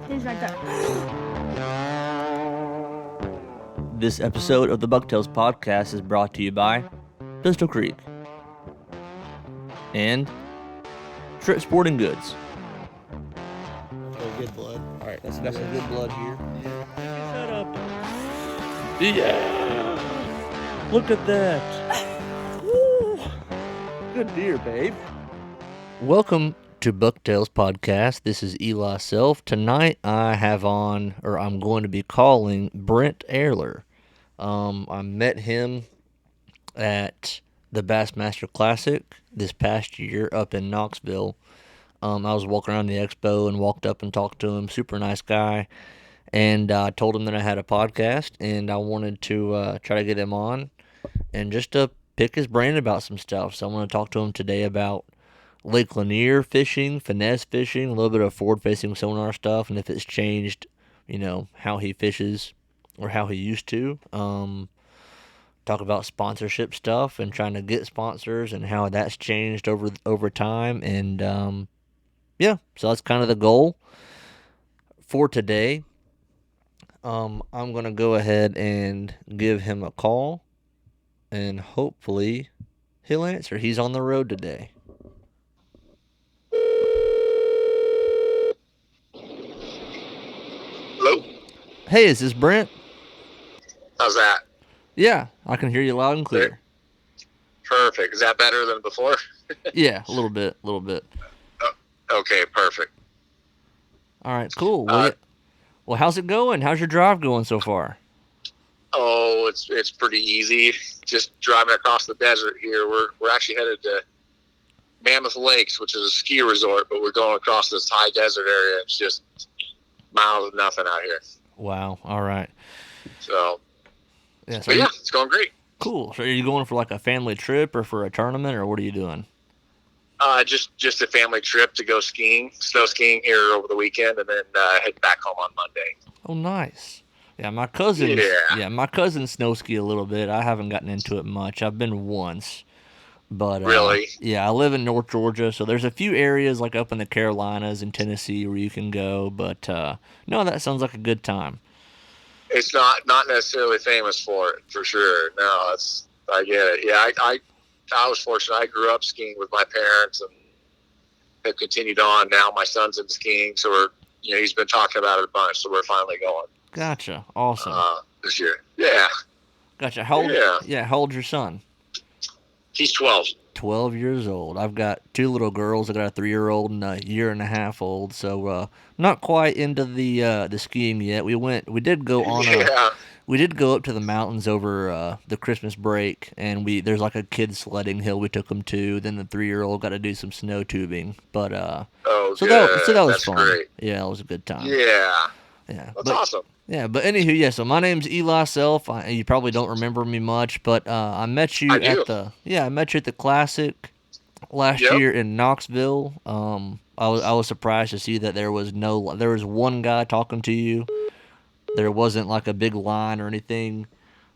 He's right there. This episode of the Bucktails podcast is brought to you by Pistol Creek and Trip Sporting Goods. Oh, good blood. All right, that's got some good blood here. Yeah. Shut up. Yeah. Look at that. Woo. Good deer, babe. Welcome to Bucktails podcast. This is Eli Self. Tonight I'm going to be calling Brent Ehrler. I met him at the Bassmaster Classic this past year up in Knoxville. I was walking around the expo and walked up and talked to him. Super nice guy. And I told him that I had a podcast and I wanted to try to get him on and just to pick his brain about some stuff. So I want to talk to him today about Lake Lanier fishing, finesse fishing, a little bit of forward-facing sonar stuff, and if it's changed, how he fishes or how he used to. Talk about sponsorship stuff and trying to get sponsors and how that's changed over time. And so that's kind of the goal for today. I'm gonna go ahead and give him a call, and hopefully he'll answer. He's on the road today. Hello? Hey, is this Brent? How's that? Yeah, I can hear you loud and clear. Perfect. Is that better than before? Yeah, a little bit. Okay, perfect. All right, cool. Well, how's it going? How's your drive going so far? Oh, it's pretty easy. Just driving across the desert here. We're actually headed to Mammoth Lakes, which is a ski resort, but we're going across this high desert area. It's just miles of nothing out here. Wow. All right. So, yeah, it's going great. Cool. So are you going for like a family trip or for a tournament, or what are you doing? Just a family trip to go skiing, snow skiing here over the weekend, and then head back home on Monday. Oh, nice. Yeah, my cousin. Yeah, my cousins snow ski a little bit. I haven't gotten into it much. I've been once, but Really? Yeah, I live in North Georgia, so there's a few areas like up in the Carolinas and Tennessee where you can go. But no, that sounds like a good time. It's not necessarily famous for it, for sure. No, I get it. Yeah, I was fortunate. I grew up skiing with my parents and have continued on. Now my son's in skiing, so he's been talking about it a bunch, so we're finally going. Gotcha. Awesome. This year. Yeah. Gotcha. How old? Yeah. How old's your son? He's 12. 12 years old. I've got two little girls. I got a 3-year-old and a year and a half old. So not quite into the skiing yet. We did go on we did go up to the mountains over the Christmas break, and there's like a kid sledding hill we took them to. Then the 3-year-old got to do some snow tubing. But so that was fun. Great. Yeah, it was a good time. Yeah. Yeah. That's awesome. Yeah, but anywho, yeah. So my name's Eli Self. You probably don't remember me much, but I met you at the Classic last year in Knoxville. I was surprised to see that there was one guy talking to you. There wasn't like a big line or anything.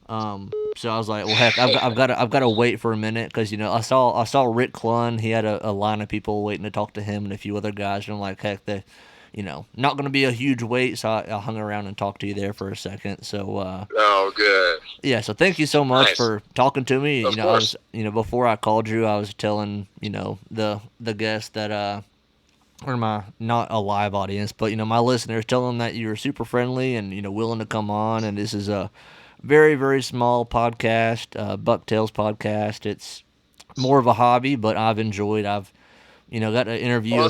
So I was like, well, heck, I've got to wait for a minute because I saw Rick Clunn. He had a line of people waiting to talk to him and a few other guys. And I'm like, heck, not going to be a huge wait, so I hung around and talked to you there for a second. So, oh, good. Yeah, so thank you so much for talking to me. Of course. Before I called you, I was telling, the guests that, or my, not a live audience, but, my listeners, telling them that you're super friendly and, willing to come on. And this is a very, very small podcast, Bucktails podcast. It's more of a hobby, but I've enjoyed. I've got to interview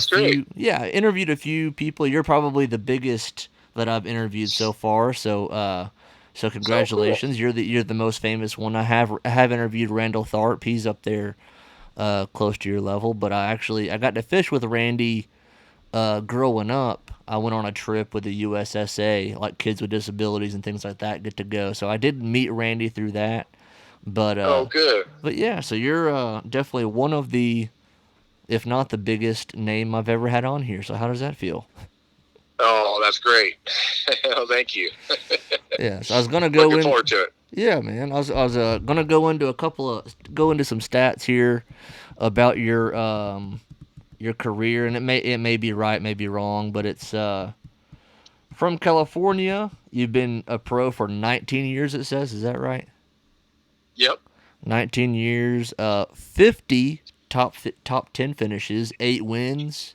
interviewed a few people. You're probably the biggest that I've interviewed so far. So congratulations. So cool. You're the most famous one. I have interviewed Randall Tharp. He's up there, close to your level. But I got to fish with Randy, growing up. I went on a trip with the USSA, like kids with disabilities and things like that get to go. So I did meet Randy through that. But good. But yeah, so you're definitely one of the, if not the biggest name I've ever had on here. So how does that feel? Oh, that's great. Oh, thank you. Yeah, so I was gonna go Looking forward to it. Yeah, man. I was gonna go into some stats here about your career, and it may be right, may be wrong, but it's from California. You've been a pro for 19 years, it says. Is that right? Yep. 19 years, 50 top 10 finishes, 8 wins.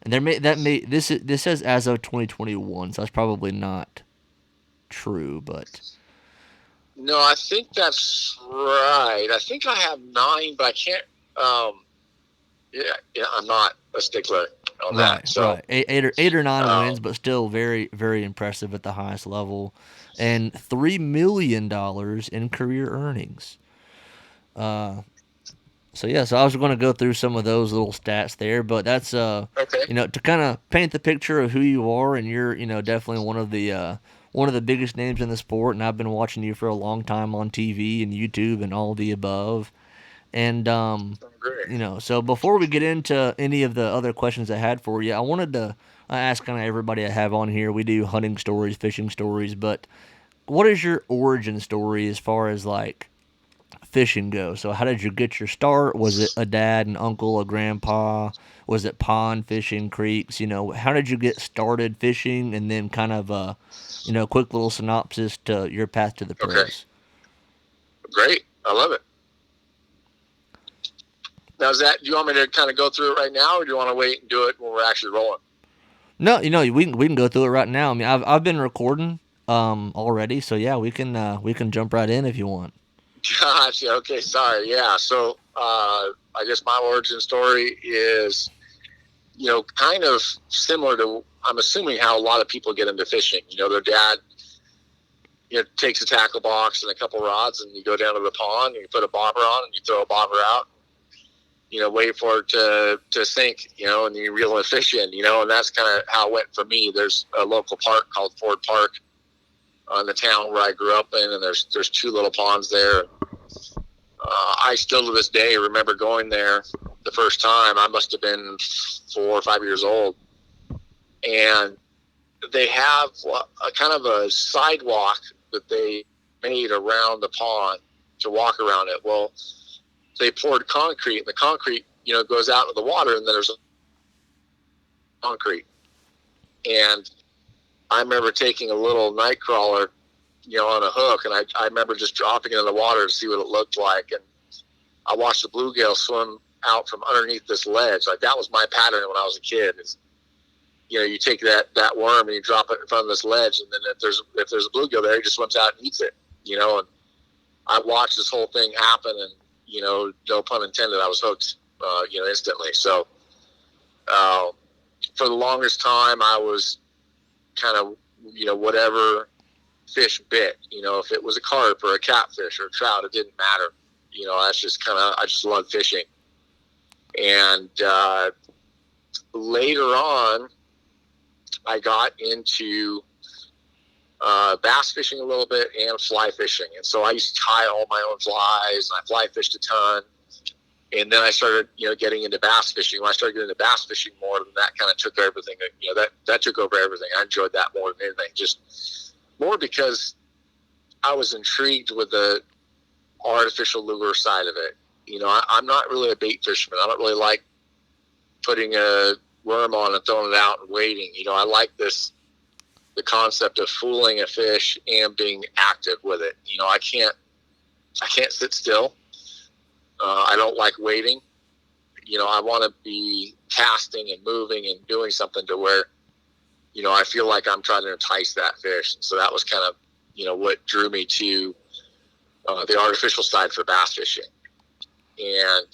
And this says as of 2021, so that's probably not true, but No, I think that's right. I think I have 9, but I can't. Yeah, I'm not a stickler on that. right, So, right. Eight or nine um, wins, but still very, very impressive at the highest level. And $3 million in career earnings. So yeah, so I was going to go through some of those little stats there, but that's okay. to kind of paint the picture of who you are, and you're definitely one of the biggest names in the sport, and I've been watching you for a long time on TV and YouTube and all the above. And Great. so before we get into any of the other questions I had for you, I wanted to ask kind of everybody I have on here. We do hunting stories, fishing stories, but what is your origin story as far as like fishing go? So how did you get your start? Was it a dad, an uncle, a grandpa? Was it pond fishing, creeks? How did you get started fishing? And then kind of quick little synopsis to your path to the Okay. pros. Great. I love it. Now, do you want me to kind of go through it right now, or do you want to wait and do it when we're actually rolling? No, we can go through it right now. I mean, I've been recording already, so yeah, we can jump right in if you want. Gotcha. Okay. Sorry. Yeah. So, I guess my origin story is, kind of similar to, I'm assuming, how a lot of people get into fishing. Their dad, takes a tackle box and a couple rods, and you go down to the pond and you put a bobber on and you throw a bobber out. Wait for it to sink, and you reel a fish in, and that's kind of how it went for me. There's a local park called Ford Park in the town where I grew up in, and there's 2 little ponds there. I still to this day remember going there the first time. I must have been 4 or 5 years old, and they have a kind of a sidewalk that they made around the pond to walk around it. Well, they poured concrete, and the concrete, goes out into the water, and then there's concrete. And I remember taking a little night crawler, on a hook, and I remember just dropping it in the water to see what it looked like. And I watched the bluegill swim out from underneath this ledge. Like, that was my pattern when I was a kid. Is, you take that worm and you drop it in front of this ledge, and then if there's a bluegill there, he just swims out and eats it. And I watched this whole thing happen, and no pun intended, I was hooked, instantly. So, for the longest time, I was kind of, whatever fish bit, if it was a carp or a catfish or a trout, it didn't matter. That's just I just love fishing. And, later on, I got into, bass fishing a little bit and fly fishing. And so I used to tie all my own flies, and I fly fished a ton. And then I started, getting into bass fishing. When I started getting into bass fishing more, then that kind of took everything. That took over everything. I enjoyed that more than anything. Just more because I was intrigued with the artificial lure side of it. I'm not really a bait fisherman. I don't really like putting a worm on and throwing it out and waiting. I like the concept of fooling a fish and being active with it. I can't sit still. I don't like waiting. I want to be casting and moving and doing something to where, I feel like I'm trying to entice that fish. So that was kind of, what drew me to the artificial side for bass fishing. And,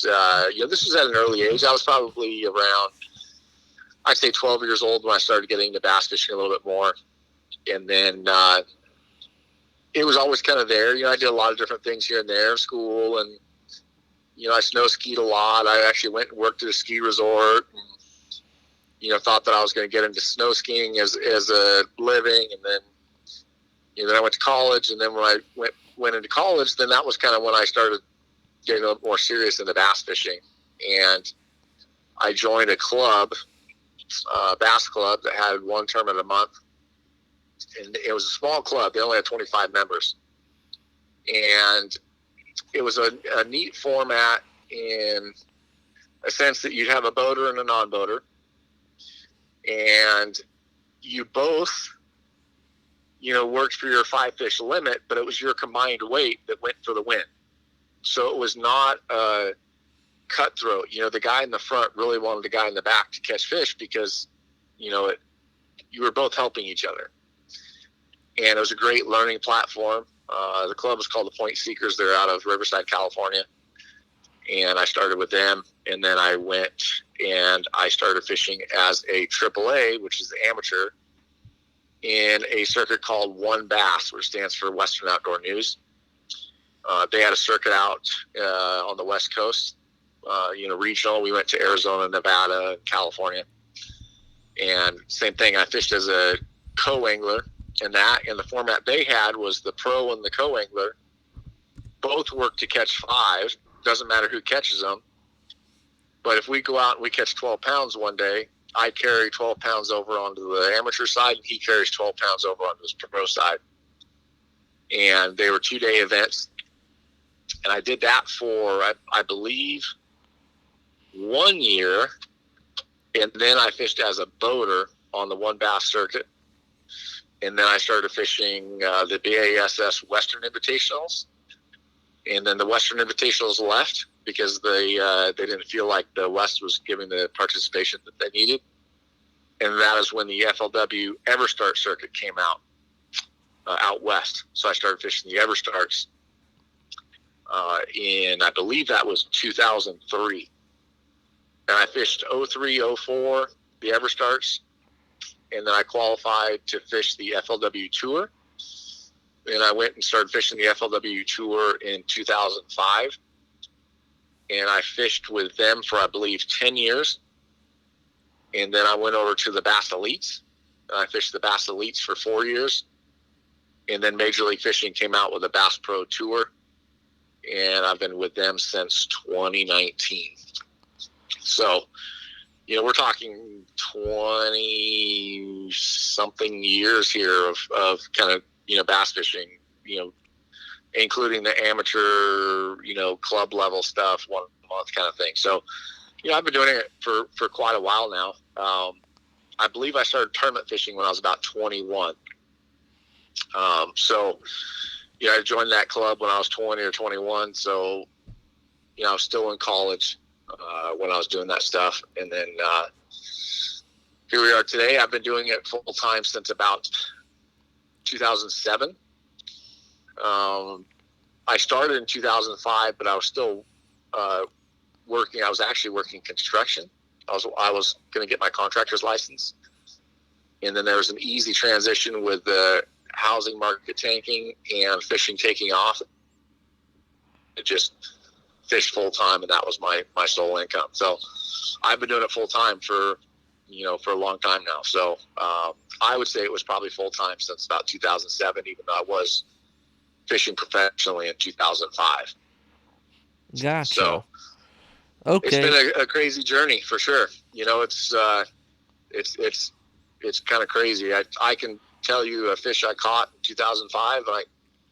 this was at an early age. I was probably around, I'd say 12 years old when I started getting into bass fishing a little bit more. And then it was always kind of there. I did a lot of different things here and there, school, and, I snow skied a lot. I actually went and worked at a ski resort and, thought that I was going to get into snow skiing as a living. And then, then I went to college. And then when I went into college, then that was kind of when I started getting a little more serious into bass fishing. And I joined a club, bass club, that had one tournament a month. And it was a small club. They only had 25 members. And it was a neat format in a sense that you'd have a boater and a non-boater. And you both worked for your 5-fish limit, but it was your combined weight that went for the win. So it was not a cutthroat. The guy in the front really wanted the guy in the back to catch fish because, you were both helping each other. And it was a great learning platform. The club was called the Point Seekers. They're out of Riverside, California. And I started with them. And then I went and I started fishing as a AAA, which is the amateur, in a circuit called One Bass, which stands for Western Outdoor News. They had a circuit out on the West Coast, regional. We went to Arizona, Nevada, and California. And same thing, I fished as a co-angler. And the format they had was the pro and the co-angler both work to catch 5. Doesn't matter who catches them. But if we go out and we catch 12 pounds one day, I carry 12 pounds over onto the amateur side, and he carries 12 pounds over onto his pro side. And they were 2-day events. And I did that for, I believe, 1 year. And then I fished as a boater on the One Bass circuit. And then I started fishing the BASS Western Invitationals. And then the Western Invitationals left because they didn't feel like the West was giving the participation that they needed. And that is when the FLW Everstart circuit came out west. So I started fishing the Everstarts in, I believe that was 2003. And I fished 03, 04, the Everstarts. And then I qualified to fish the FLW Tour. And I went and started fishing the FLW Tour in 2005. And I fished with them for, I believe, 10 years. And then I went over to the Bass Elites. And I fished the Bass Elites for 4 years. And then Major League Fishing came out with a Bass Pro Tour. And I've been with them since 2019. So, we're talking 20-something years here of kind of, bass fishing, including the amateur, club level stuff, 1 month kind of thing. So, I've been doing it for quite a while now. I believe I started tournament fishing when I was about 21. So, I joined that club when I was 20 or 21. So, I was still in college when I was doing that stuff. And then here we are today. I've been doing it full time since about 2007. I started in 2005, but I was still working. I was actually working construction. I was going to get my contractor's license. And then there was an easy transition with the housing market tanking and fishing taking off. It just fished full time, and that was my sole income. So I've been doing it full time for a long time now. So I would say it was probably full time since about 2007, even though I was fishing professionally in 2005. Gotcha. So okay, it's been a crazy journey for sure. It's kind of crazy. I can tell you a fish I caught in 2005.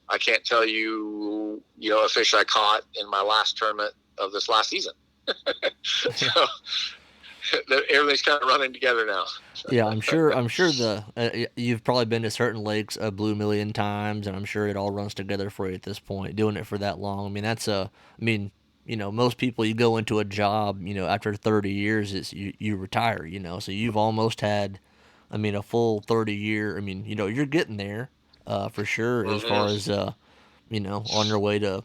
I can't tell you, a fish I caught in my last tournament of this last season. So everything's kind of running together now. Yeah, I'm sure you've probably been to certain lakes a blue million times, and I'm sure it all runs together for you at this point, doing it for that long. I mean, most people, you go into a job, after 30 years, you retire, so you've almost had, a full 30 year, you're getting there, for sure, as far as, on your way to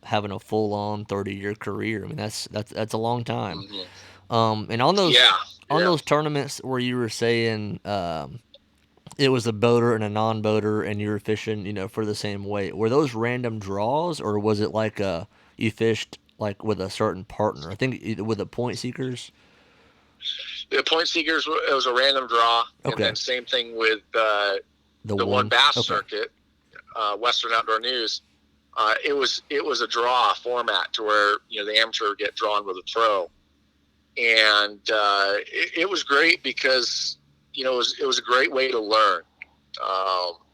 having a full on 30-year career. I mean, that's a long time. And on those, those tournaments where you were saying, it was a boater and a non-boater, and you were fishing, for the same weight. Were those random draws, or was it like you fished like with a certain partner? I think with the Point Seekers. The Point Seekers, it was a random draw, Okay. And then same thing with the One Bass circuit, Western Outdoor News. It was a draw format to where the amateur would get drawn with a pro, and it was great because it was a great way to learn.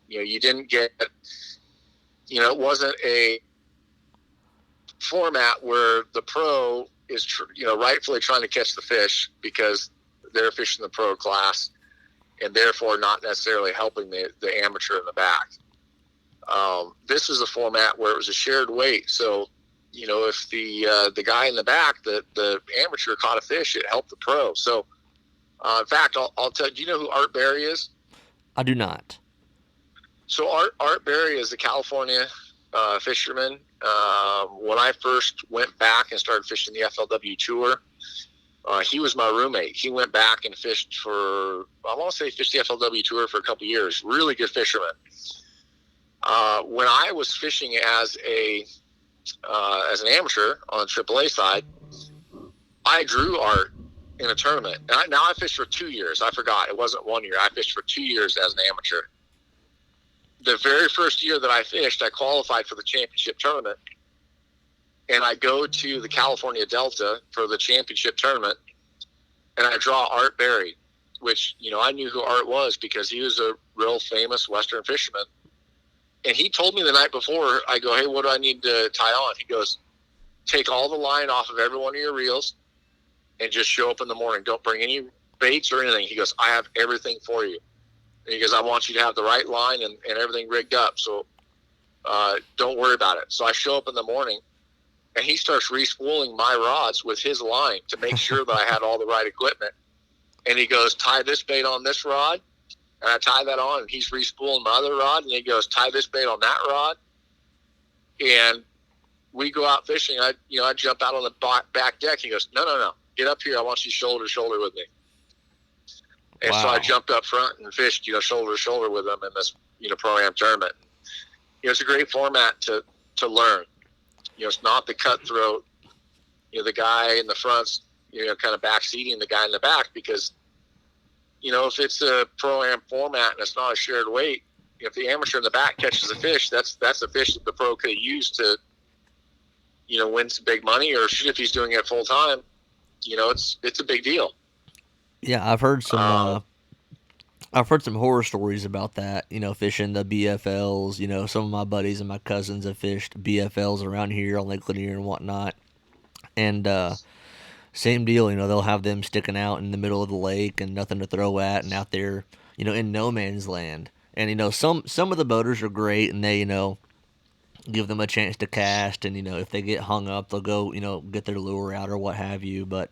You didn't get it wasn't a format where the pro is rightfully trying to catch the fish because they're fishing the pro class, and therefore not necessarily helping the amateur in the back. This was a format where it was a shared weight. So, if the guy in the back, the amateur caught a fish, it helped the pro. So, in fact, I'll tell you, do you know who Art Berry is? I do not. So Art Berry is a California fisherman. When I first went back and started fishing the FLW Tour, he was my roommate. He went back and fished the FLW Tour for a couple of years. Really good fisherman. When I was fishing as an amateur on the AAA side, I drew Art in a tournament. And I fished for 2 years. I forgot. It wasn't 1 year. I fished for 2 years as an amateur. The very first year that I fished, I qualified for the championship tournament. And I go to the California Delta for the championship tournament, and I draw Art Berry, which, I knew who Art was because he was a real famous Western fisherman. And he told me the night before, I go, hey, what do I need to tie on? He goes, take all the line off of every one of your reels and just show up in the morning. Don't bring any baits or anything. He goes, I have everything for you. And he goes, I want you to have the right line and everything rigged up. So don't worry about it. So I show up in the morning, and he starts re-spooling my rods with his line to make sure that I had all the right equipment. And he goes, tie this bait on this rod. And I tie that on, and he's re-spooling my other rod. And he goes, tie this bait on that rod. And we go out fishing. I jump out on the back deck. He goes, no. Get up here. I want you shoulder to shoulder with me. And so I jumped up front and fished, shoulder to shoulder with him in this, Pro-Am tournament. It's a great format to learn. It's not the cutthroat, the guy in the front's, kind of backseating the guy in the back, because, if it's a Pro-Am format and it's not a shared weight, if the amateur in the back catches a fish, that's a fish that the pro could use to, win some big money, or if he's doing it full time, it's a big deal. Yeah, I've heard some horror stories about that, fishing the BFLs. Some of my buddies and my cousins have fished BFLs around here on Lake Lanier and whatnot. And same deal, they'll have them sticking out in the middle of the lake and nothing to throw at, and out there, in no man's land. And, some of the boaters are great, and they, give them a chance to cast, and, if they get hung up, they'll go, get their lure out or what have you. But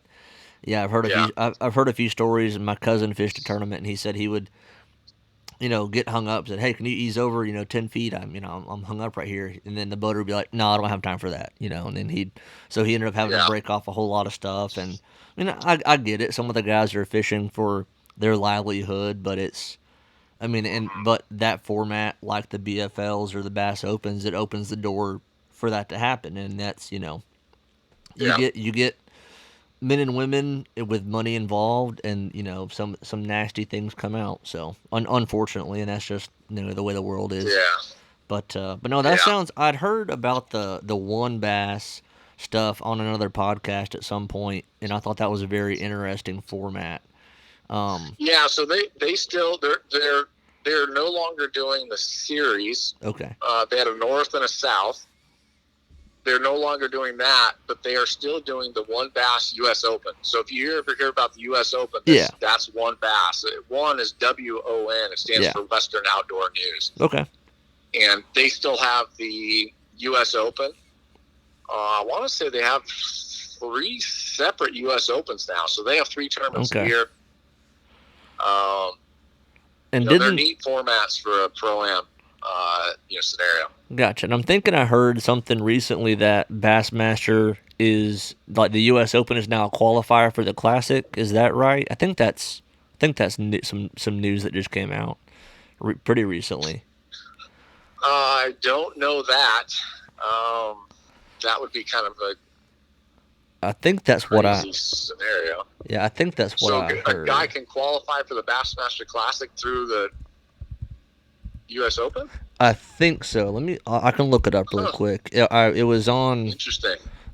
yeah, I've heard a few stories. And my cousin fished a tournament, and he said he would, get hung up. Said, "Hey, can you ease over, 10 feet? I'm hung up right here." And then the boater would be like, "No, I don't have time for that," And then he ended up having to break off a whole lot of stuff. And I get it. Some of the guys are fishing for their livelihood, but but that format, like the BFLs or the Bass Opens, it opens the door for that to happen, and that's you get men and women with money involved, and some nasty things come out. So unfortunately, and that's just the way the world is. Yeah. But no, that sounds. I'd heard about the one bass stuff on another podcast at some point, and I thought that was a very interesting format. Yeah. So they still they're no longer doing the series. Okay. They had a north and a south. They're no longer doing that, but they are still doing the One Bass U.S. Open. So if you ever hear about the U.S. Open, that's One Bass. One is WON. It stands for Western Outdoor News. Okay. And they still have the U.S. Open. I want to say they have 3 separate U.S. Opens now. So they have 3 tournaments a year. And they're neat formats for a Pro-Am scenario. Gotcha. And I'm thinking I heard something recently that Bassmaster is like the U.S. Open is now a qualifier for the Classic. Is that right? I think that's some news that just came out pretty recently. I don't know that. That would be kind of I think that's what I scenario. Yeah, I think that's what I heard. So a guy can qualify for the Bassmaster Classic through the U.S. Open? I think so. I can look it up real quick. It was on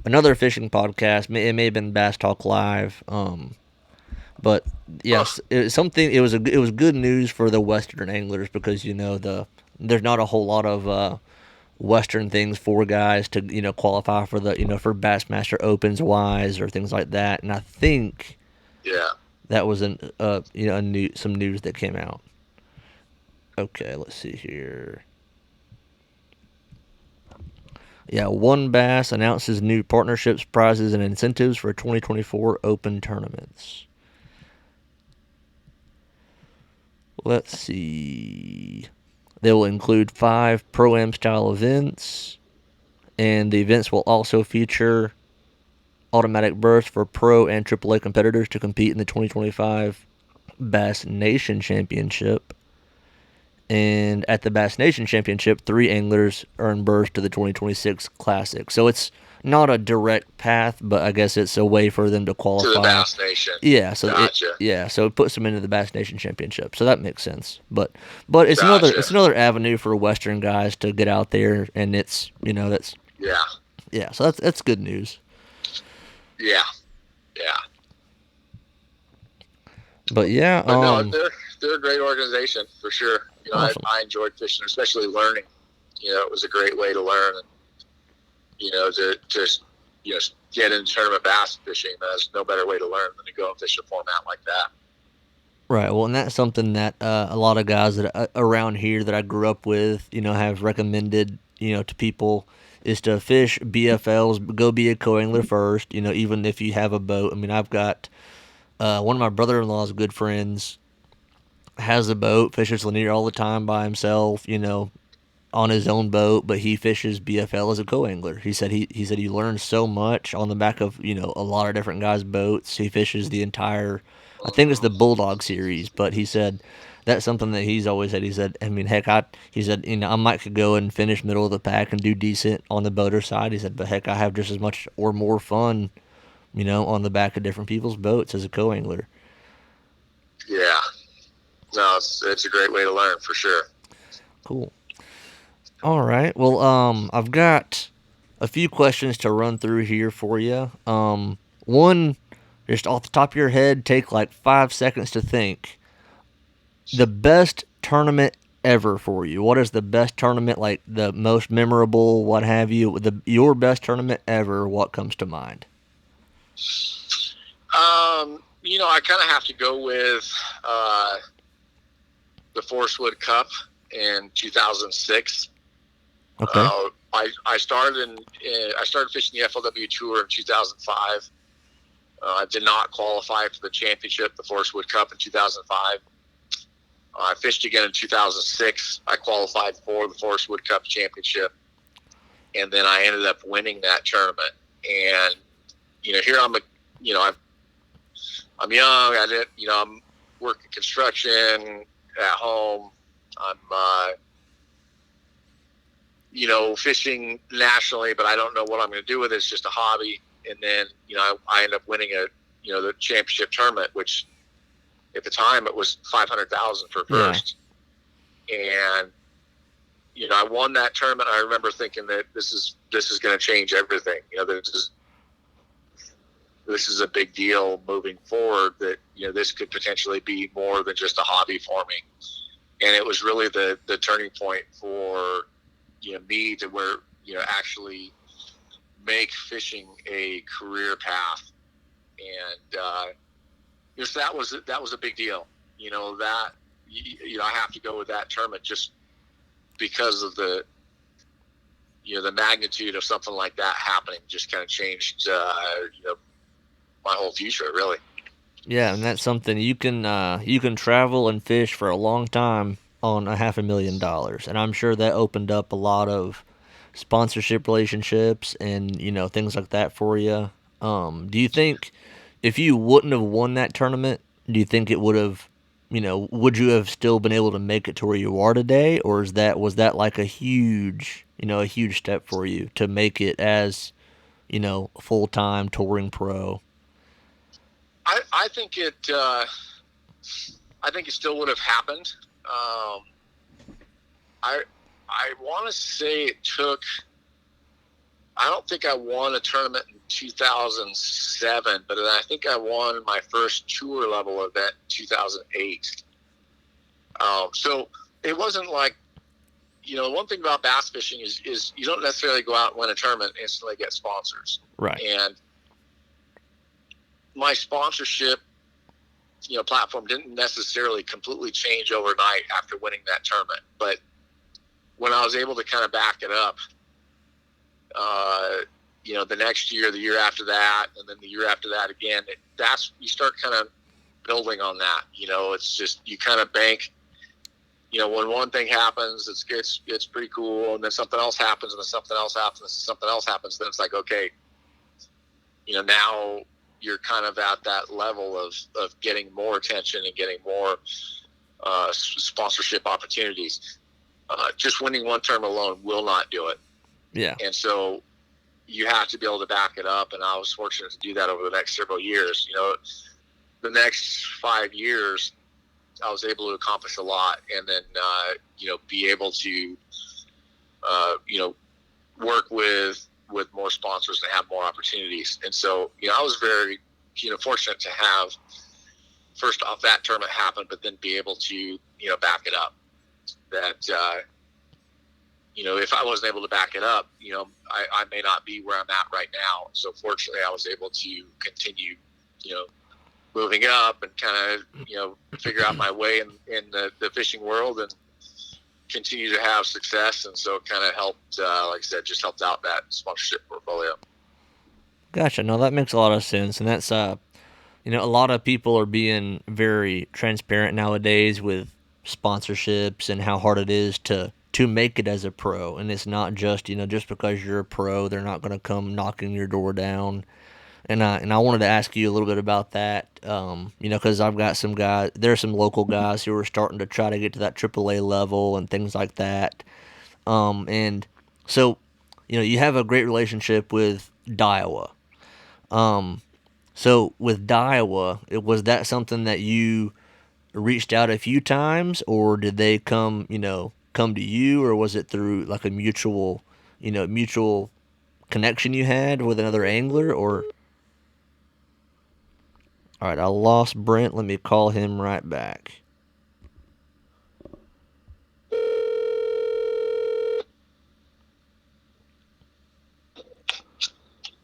another fishing podcast. It may have been Bass Talk Live. But yes, it was good news for the Western anglers, because there's not a whole lot of Western things for guys to qualify for the for Bassmaster Opens wise or things like that. And I think That was some news that came out. Okay, let's see here. Yeah, One Bass announces new partnerships, prizes, and incentives for 2024 Open tournaments. Let's see. They will include 5 Pro-Am style events, and the events will also feature automatic berths for Pro and AAA competitors to compete in the 2025 Bass Nation Championship. And at the Bass Nation Championship, 3 anglers earn berths to the 2026 Classic. So it's not a direct path, but I guess it's a way for them to qualify. To the Bass Nation. Yeah, so Gotcha. it puts them into the Bass Nation Championship. So that makes sense. But it's another avenue for Western guys to get out there, and it's that's yeah. So that's good news. Yeah. But yeah, but no, they're a great organization for sure. Awesome. I enjoyed fishing, especially learning. It was a great way to learn, and to just get into tournament bass fishing. There's no better way to learn than to go and fish a format like that. Right. Well, and that's something that a lot of guys that around here that I grew up with, have recommended, to people is to fish BFLs, go be a co-angler first, even if you have a boat. I mean, I've got one of my brother-in-law's good friends has a boat, fishes Lanier all the time by himself, on his own boat, but he fishes BFL as a co-angler. He said he learns so much on the back of, a lot of different guys' boats. He fishes the entire, I think it's the Bulldog series, but he said that's something that he's always said. He said, I mean, heck, he said, I might could go and finish middle of the pack and do decent on the boater side. He said, but heck, I have just as much or more fun, on the back of different people's boats as a co-angler. Yeah. No, it's a great way to learn for sure. Cool. All right. Well, I've got a few questions to run through here for you. One, just off the top of your head, take like 5 seconds to think. The best tournament ever for you. What is the best tournament, like the most memorable, what have you? Your best tournament ever, what comes to mind? I kind of have to go with the Forestwood Cup in 2006. Okay. I started fishing the FLW Tour in 2005. I did not qualify for the championship, the Forestwood Cup in 2005. I fished again in 2006. I qualified for the Forestwood Cup championship, and then I ended up winning that tournament. And here I'm I'm young. I'm working construction at home. I'm fishing nationally, but I don't know what I'm going to do with it. It's just a hobby. And then, I end up winning the championship tournament, which at the time it was $500,000 for first. Yeah. And, I won that tournament. I remember thinking that this is going to change everything. This is a big deal moving forward, that, this could potentially be more than just a hobby for me. And it was really the turning point for, me to where, actually make fishing a career path. And, so that was a big deal, that, I have to go with that tournament just because of the magnitude of something like that happening. Just kind of changed, my whole future, really. Yeah, and that's something you can travel and fish for a long time on $500,000, and I'm sure that opened up a lot of sponsorship relationships and things like that for you. Do you think if you wouldn't have won that tournament, do you think it would have, would you have still been able to make it to where you are today, or was that like a huge step for you to make it as full-time touring pro? I think it still would have happened. I want to say it took. I don't think I won a tournament in 2007, but I think I won my first tour level event in 2008. So it wasn't like, one thing about bass fishing is you don't necessarily go out and win a tournament and instantly get sponsors. Right. And my sponsorship platform didn't necessarily completely change overnight after winning that tournament. But when I was able to kind of back it up, the next year, the year after that, and then the year after that again, you start kind of building on that. It's just, you kind of bank, when one thing happens, it's pretty cool. And then something else happens, and then something else happens, and something else happens. Then it's like, okay, now you're kind of at that level of getting more attention and getting more sponsorship opportunities. Just winning one term alone will not do it. Yeah. And so you have to be able to back it up. And I was fortunate to do that over the next several years. The next 5 years, I was able to accomplish a lot, and then, be able to, work with more sponsors and have more opportunities. And so, I was very, fortunate to have, first off, that tournament happen, but then be able to, back it up. That, if I wasn't able to back it up, I may not be where I'm at right now. So fortunately, I was able to continue, moving up and kind of, figure out my way in the fishing world and continue to have success. And so it kind of helped, like I said, just helped out that sponsorship portfolio. Gotcha. No, that makes a lot of sense. And that's, a lot of people are being very transparent nowadays with sponsorships and how hard it is to make it as a pro. And it's not just, just because you're a pro, they're not going to come knocking your door down. And I wanted to ask you a little bit about that, because I've got some guys, there are some local guys who are starting to try to get to that AAA level and things like that. And so, you have a great relationship with Daiwa. So with Daiwa, was that something that you reached out a few times, or did they come to you, or was it through like a mutual connection you had with another angler, or? All right, I lost Brent. Let me call him right back.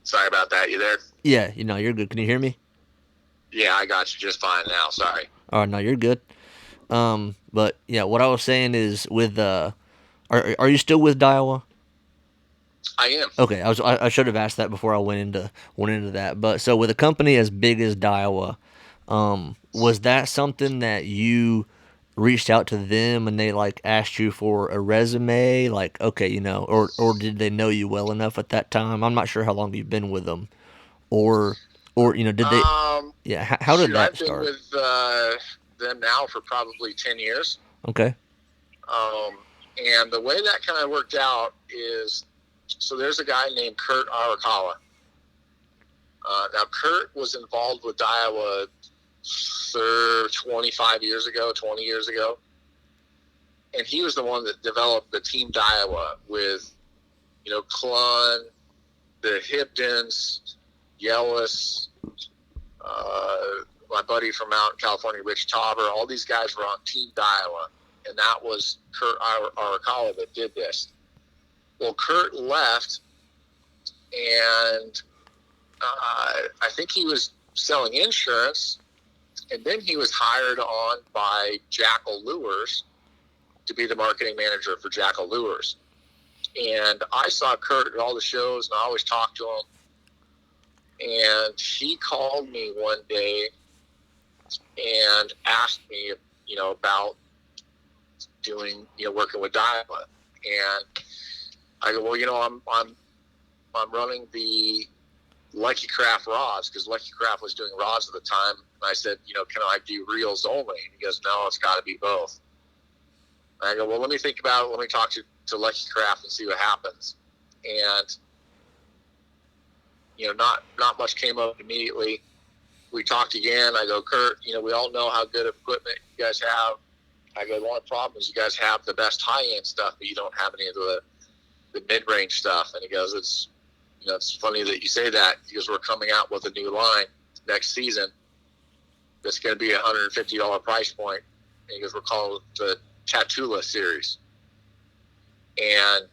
Sorry about that. You there? Yeah, you're good. Can you hear me? Yeah, I got you just fine now. Sorry. All right, no, you're good. But yeah, what I was saying is with are you still with Daiwa? I am. Okay, I should have asked that before I went into that. But so with a company as big as Daiwa, was that something that you reached out to them and they like asked you for a resume, like, okay, or did they know you well enough at that time? I'm not sure how long you've been with them, or did they? Yeah, how did that I've been start? with them now for probably 10 years. Okay. And the way that kind of worked out is, so there's a guy named Kurt Arakawa. Now, Kurt was involved with Daiwa 20 years ago. And he was the one that developed the Team Daiwa with, Clun, the Hibdens, Yellis, my buddy from out in California, Rich Tauber. All these guys were on Team Daiwa. And that was Kurt Arakawa that did this. Well, Kurt left, and I think he was selling insurance, and then he was hired on by Jackal Lures to be the marketing manager for Jackal Lures. And I saw Kurt at all the shows, and I always talked to him. And he called me one day and asked me, about doing, working with Daiwa. And I go, well, I'm running the Lucky Craft rods, because Lucky Craft was doing rods at the time. And I said, can I do reels only? And he goes, no, it's got to be both. And I go, well, let me think about it. Let me talk to Lucky Craft and see what happens. And, not much came up immediately. We talked again. I go, Kurt, we all know how good equipment you guys have. I go, the only problem is you guys have the best high-end stuff, but you don't have any of the mid-range stuff. And he goes, it's funny that you say that, because we're coming out with a new line next season that's going to be a $150 price point. And he goes, we're calling it the Tatula series. And,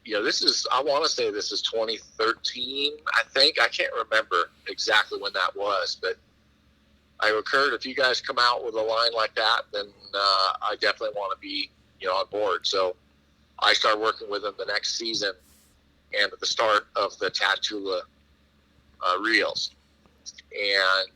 I want to say this is 2013, I think. I can't remember exactly when that was, but Kurt, if you guys come out with a line like that, then I definitely want to be, on board. So I started working with them the next season and at the start of the Tattoola reels. And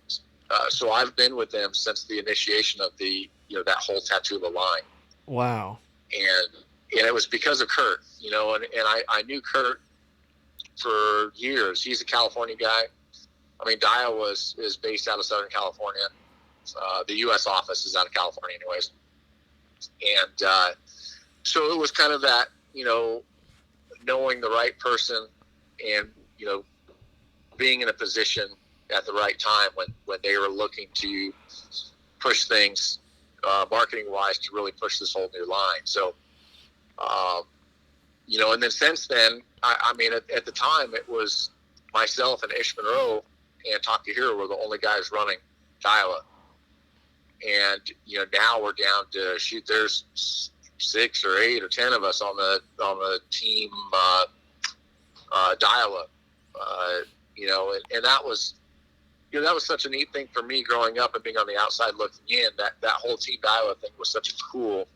so I've been with them since the initiation of the, that whole Tattoola line. Wow. And it was because of Kurt, and I knew Kurt for years. He's a California guy. I mean, Daiwa is based out of Southern California. The U.S. office is out of California anyways. And so it was kind of that, knowing the right person and, being in a position at the right time when they were looking to push things marketing-wise to really push this whole new line. So, and then since then, I mean, at the time, it was myself and Ish Monroe and Takahiro were the only guys running Daiwa. And, now we're down to, there's 6 or 8 or 10 of us on the team Daiwa. And that was, that was such a neat thing for me growing up and being on the outside looking in. That whole team Daiwa thing was such a cool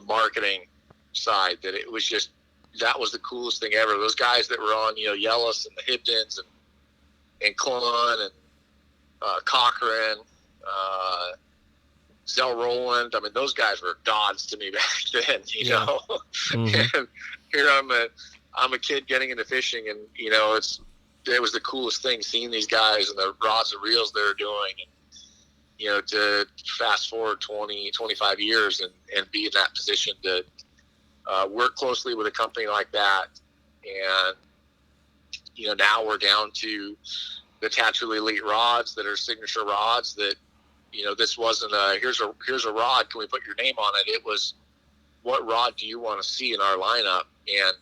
marketing side that it was just, that was the coolest thing ever. Those guys that were on, Yellis and the Hibdons and Clun and Cochran, Zell Rowland. I mean, those guys were gods to me back then, know. Mm-hmm. And here I'm a kid getting into fishing, and it was the coolest thing seeing these guys and the rods and reels they're doing, and to fast forward 20, 25 years and be in that position to work closely with a company like that. And now we're down to the Tattoola Elite rods that are signature rods that, this wasn't here's a rod, can we put your name on it? It was, what rod do you want to see in our lineup? And,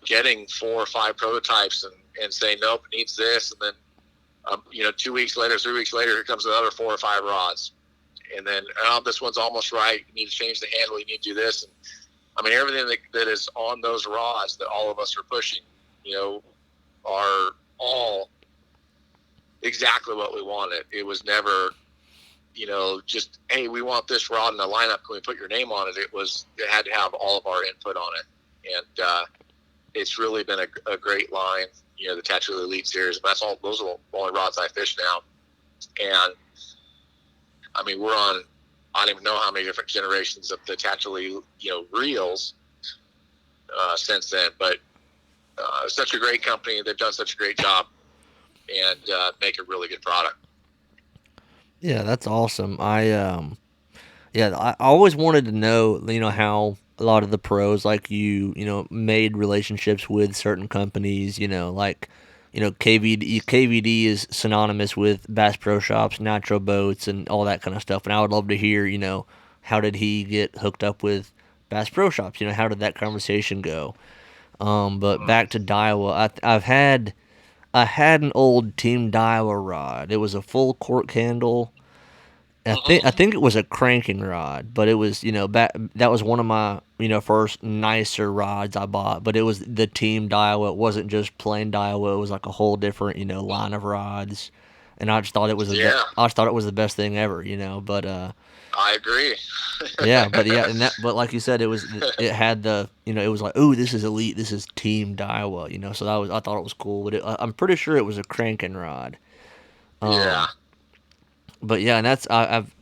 getting 4 or 5 prototypes and saying, nope, it needs this. And then, 2 weeks later, 3 weeks later, here comes another 4 or 5 rods. And then, oh, this one's almost right. You need to change the handle. You need to do this. And I mean, everything that is on those rods that all of us are pushing, are all exactly what we wanted. It was never, just, hey, we want this rod in the lineup. Can we put your name on it? It had to have all of our input on it. And it's really been a great line, the Tattoola Elite Series. And those are the only rods I fish now. And I mean, we're on, I don't even know how many different generations of the Tattoola, reels since then. But such a great company. They've done such a great job and make a really good product. Yeah, that's awesome. I always wanted to know, how a lot of the pros like you, made relationships with certain companies, like, KVD is synonymous with Bass Pro Shops, Nitro Boats, and all that kind of stuff. And I would love to hear, how did he get hooked up with Bass Pro Shops? How did that conversation go? But back to Daiwa, I had an old Team Daiwa rod. It was a full cork handle. I think it was a cranking rod, but it was, that was one of my, first nicer rods I bought. But it was the Team Daiwa. It wasn't just plain Daiwa. It was like a whole different, line of rods. And I just thought it was I just thought it was the best thing ever, But I agree. but like you said, it had the, it was like, ooh, this is elite. This is Team Daiwa, So I thought it was cool. But I'm pretty sure it was a cranking rod. Yeah. But yeah, and I've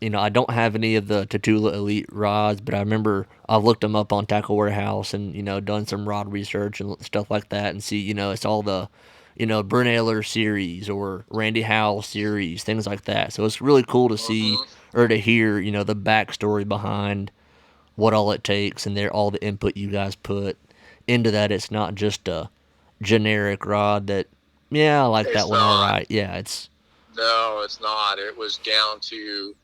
I don't have any of the Tattoola Elite rods, but I remember I've looked them up on Tackle Warehouse and done some rod research and stuff like that, and see it's all the Brent Ehrler series or Randy Howell series, things like that. So it's really cool to see or to hear the backstory behind what all it takes and all the input you guys put into that. It's not just a generic rod that I like that one all right. Yeah, it's. No, it's not. It was down to,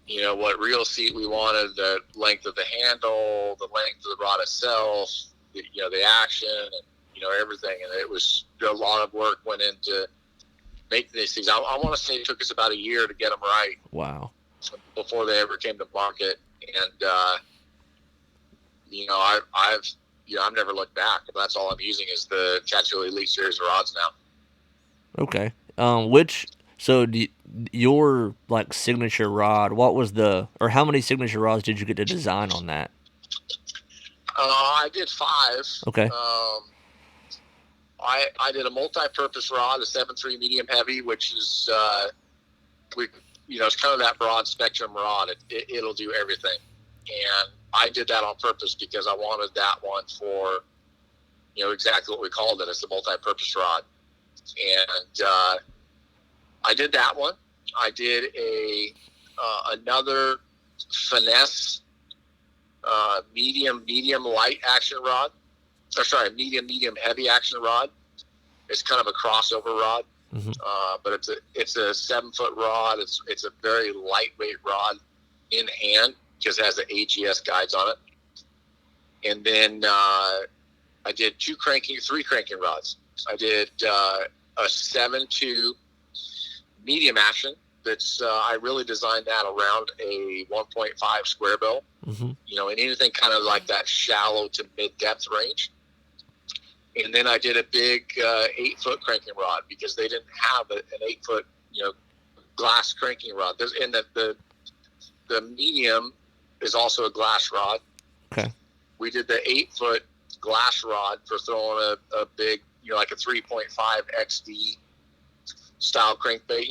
what reel seat we wanted, the length of the handle, the length of the rod itself, the action, and, everything. And it was a lot of work went into making these things. I want to say it took us about a year to get them right. Wow. Before they ever came to market. And, I've never looked back. That's all I'm using is the Tattoola Elite Series rods now. Okay. So your like signature rod, what was or how many signature rods did you get to design on that? I did 5. Okay. I did a multi-purpose rod, a 7.3 medium heavy, which is it's kind of that broad spectrum rod. It'll do everything, and I did that on purpose because I wanted that one for exactly what we called it. It's a multi-purpose rod, and I did that one. I did another finesse medium light action rod. Or sorry, medium heavy action rod. It's kind of a crossover rod, but it's a 7-foot rod. It's a very lightweight rod in hand because it has the AGS guides on it. And then I did 3 cranking rods. I did a 7.2 medium action. That's I really designed that around a 1.5 square bill. And anything kind of like that shallow to mid depth range. And then I did a big 8-foot cranking rod because they didn't have an 8-foot glass cranking rod. And the medium is also a glass rod. Okay. We did the 8-foot glass rod for throwing a big like a 3.5 XD style crankbait.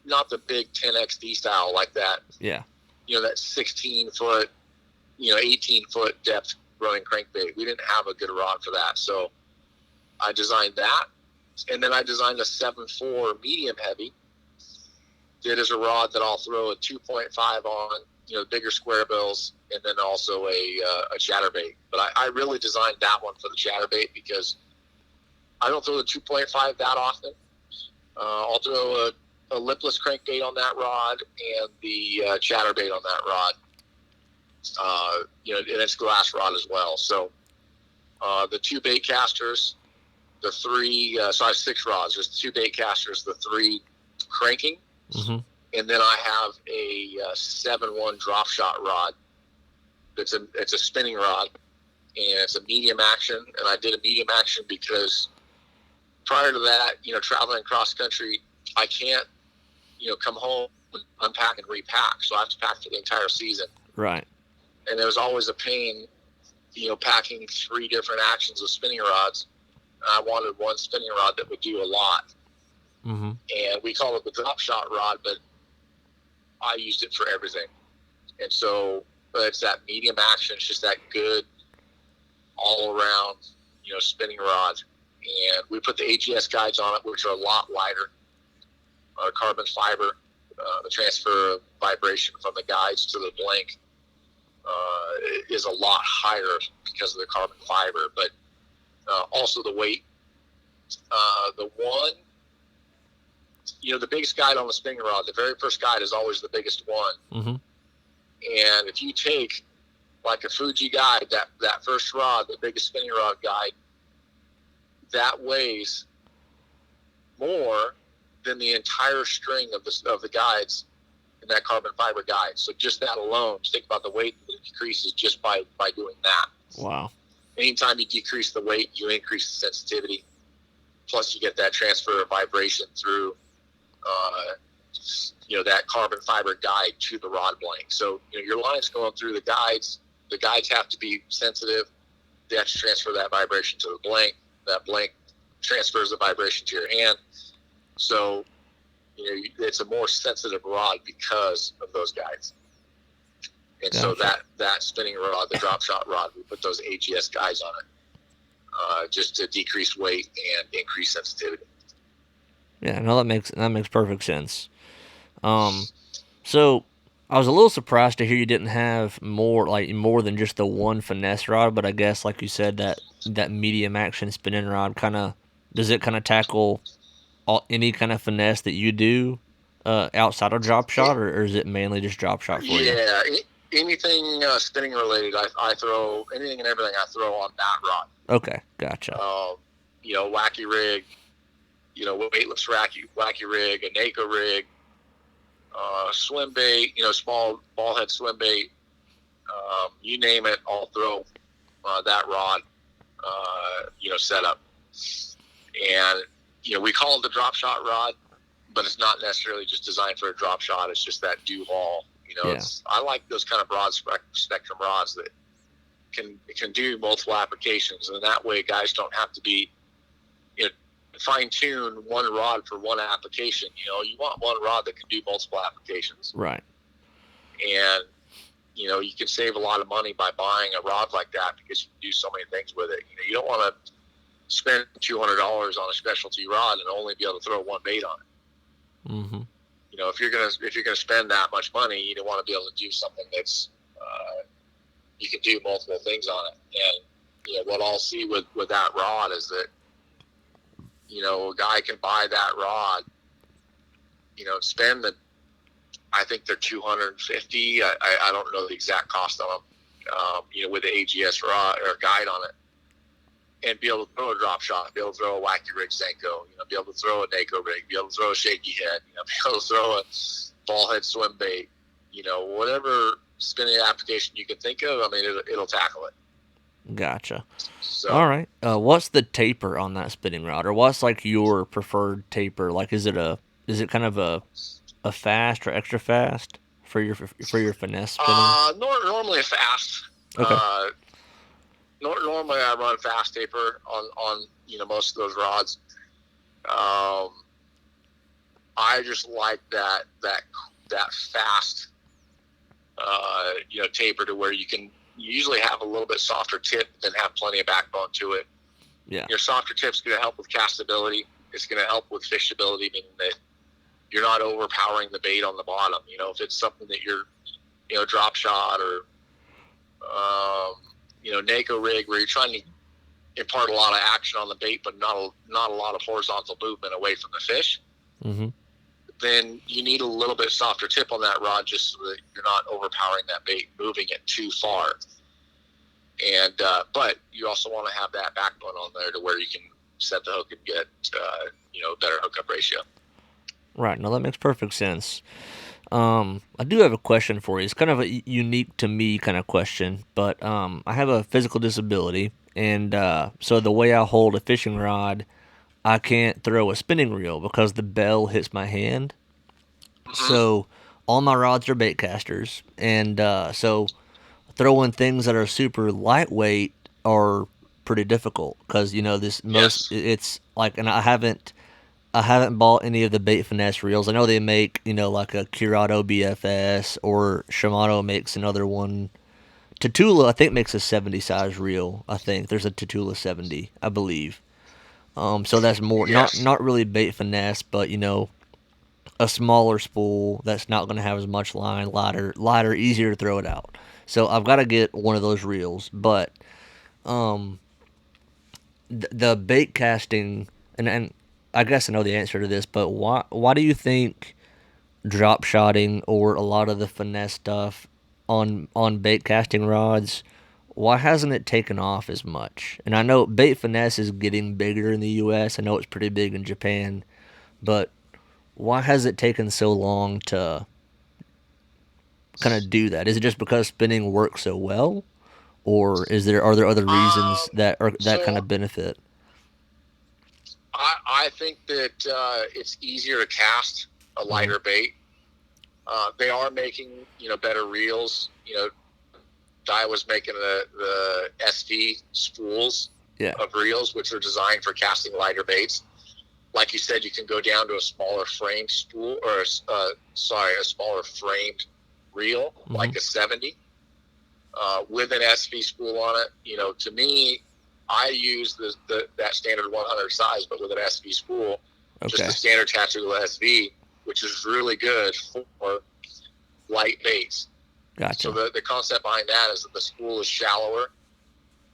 Not the big 10 XD style like that. Yeah. That 16-foot, 18-foot depth running crankbait. We didn't have a good rod for that, so I designed that, and then I designed a 7.4 medium heavy. It is a rod that I'll throw a 2.5 on, bigger square bills, and then also a chatterbait. But I really designed that one for the chatterbait because I don't throw the 2.5 that often. I'll throw a lipless crankbait on that rod and the chatterbait on that rod. And it's glass rod as well. So the 2 bait casters, the 3, so I have 6 rods. There's 2 bait casters, the 3 cranking, and then I have a 7.1 drop shot rod. It's a spinning rod, and it's a medium action. And I did a medium action because prior to that, traveling cross country, I can't, come home, unpack and repack. So I have to pack for the entire season. Right. And there was always a pain, packing 3 different actions of spinning rods. I wanted one spinning rod that would do a lot. And we call it the drop shot rod, but I used it for everything. And so it's that medium action. It's just that good all around, spinning rod. And we put the AGS guides on it, which are a lot lighter. Carbon fiber, the transfer of vibration from the guides to the blank is a lot higher because of the carbon fiber, but also the weight. The one, the biggest guide on the spinning rod, the very first guide is always the biggest one. And if you take like a Fuji guide, that first rod, the biggest spinning rod guide, that weighs more than the entire string of the guides in that carbon fiber guide. So just that alone, just think about the weight that decreases just by doing that. Wow. Anytime you decrease the weight, you increase the sensitivity. Plus you get that transfer of vibration through, that carbon fiber guide to the rod blank. So, your line's going through the guides. The guides have to be sensitive. They have to transfer that vibration to the blank. That blank transfers the vibration to your hand. So, it's a more sensitive rod because of those guides. And Gotcha. so that spinning rod, the drop shot rod, we put those AGS guides on it, just to decrease weight and increase sensitivity. Yeah, no, that makes perfect sense. So I was a little surprised to hear you didn't have more than just the one finesse rod, but I guess like you said that medium action spinning rod does it tackle any kind of finesse that you do outside of drop shot, or is it mainly just drop shot for you? Yeah, anything spinning related, I throw anything and everything I throw on that rod. Okay, gotcha. Wacky rig, weightless wacky rig, a NACO rig, swim bait, small ball head swim bait, you name it, I'll throw that rod, set up. And, we call it the drop shot rod, but it's not necessarily just designed for a drop shot. It's just that do haul. Yeah. I like those kind of broad spectrum rods that can do multiple applications, and that way guys don't have to be, fine tune one rod for one application. You want one rod that can do multiple applications. Right. And you can save a lot of money by buying a rod like that because you can do so many things with it. You don't want to spend $200 on a specialty rod and only be able to throw one bait on it. Mm-hmm. If you're gonna spend that much money, you don't want to be able to do something that's you can do multiple things on it. And what I'll see with that rod is that a guy can buy that rod, spend I think they're $250. I don't know the exact cost on them. With the AGS rod or guide on it, and be able to throw a drop shot, be able to throw a wacky rig Senko, be able to throw a NACO rig, be able to throw a shaky head, be able to throw a ball head swim bait, whatever spinning application you can think of. I mean, it'll tackle it. Gotcha. So, all right. What's the taper on that spinning rod, or what's like your preferred taper? Like, is it kind of a fast or extra fast for your finesse spinning? Normally a fast. Okay. Normally I run fast taper on most of those rods. I just like that fast taper to where you usually have a little bit softer tip and have plenty of backbone to it. Yeah. Your softer tip's going to help with castability. It's going to help with fishability, meaning that you're not overpowering the bait on the bottom. If it's something that you're drop shot or NACO rig where you're trying to impart a lot of action on the bait, but not a lot of horizontal movement away from the fish, mm-hmm. then you need a little bit softer tip on that rod just so that you're not overpowering that bait, moving it too far. And but you also want to have that backbone on there to where you can set the hook and get better hookup ratio. Right. No, that makes perfect sense. I do have a question for you. It's kind of a unique to me kind of question, but I have a physical disability, and so the way I hold a fishing rod, I can't throw a spinning reel because the bell hits my hand. Mm-hmm. So all my rods are baitcasters, and so throwing things that are super lightweight are pretty difficult because it's like, and I haven't bought any of the bait finesse reels. I know they make, like a Curado BFS, or Shimano makes another one. Tatula, I think, makes a 70 size reel. I think there's a Tatula 70, I believe. So that's more, not really bait finesse, but a smaller spool that's not going to have as much line, lighter, easier to throw it out. So I've got to get one of those reels, but the bait casting, and I guess I know the answer to this, but why do you think drop shotting or a lot of the finesse stuff on bait casting rods, why hasn't it taken off as much? And I know bait finesse is getting bigger in the U.S. I know it's pretty big in Japan, but why has it taken so long to kind of do that? Is it just because spinning works so well, or are there other reasons that kind of benefit? I think that it's easier to cast a lighter bait. They are making better reels. Daiwa's making the SV spools of reels, which are designed for casting lighter baits. Like you said, you can go down to a smaller framed spool, or a smaller framed reel, like a 70, with an SV spool on it. To me, I use that standard 100 size, but with an SV spool, just the standard Tatula SV, which is really good for light baits. Gotcha. So the concept behind that is that the spool is shallower.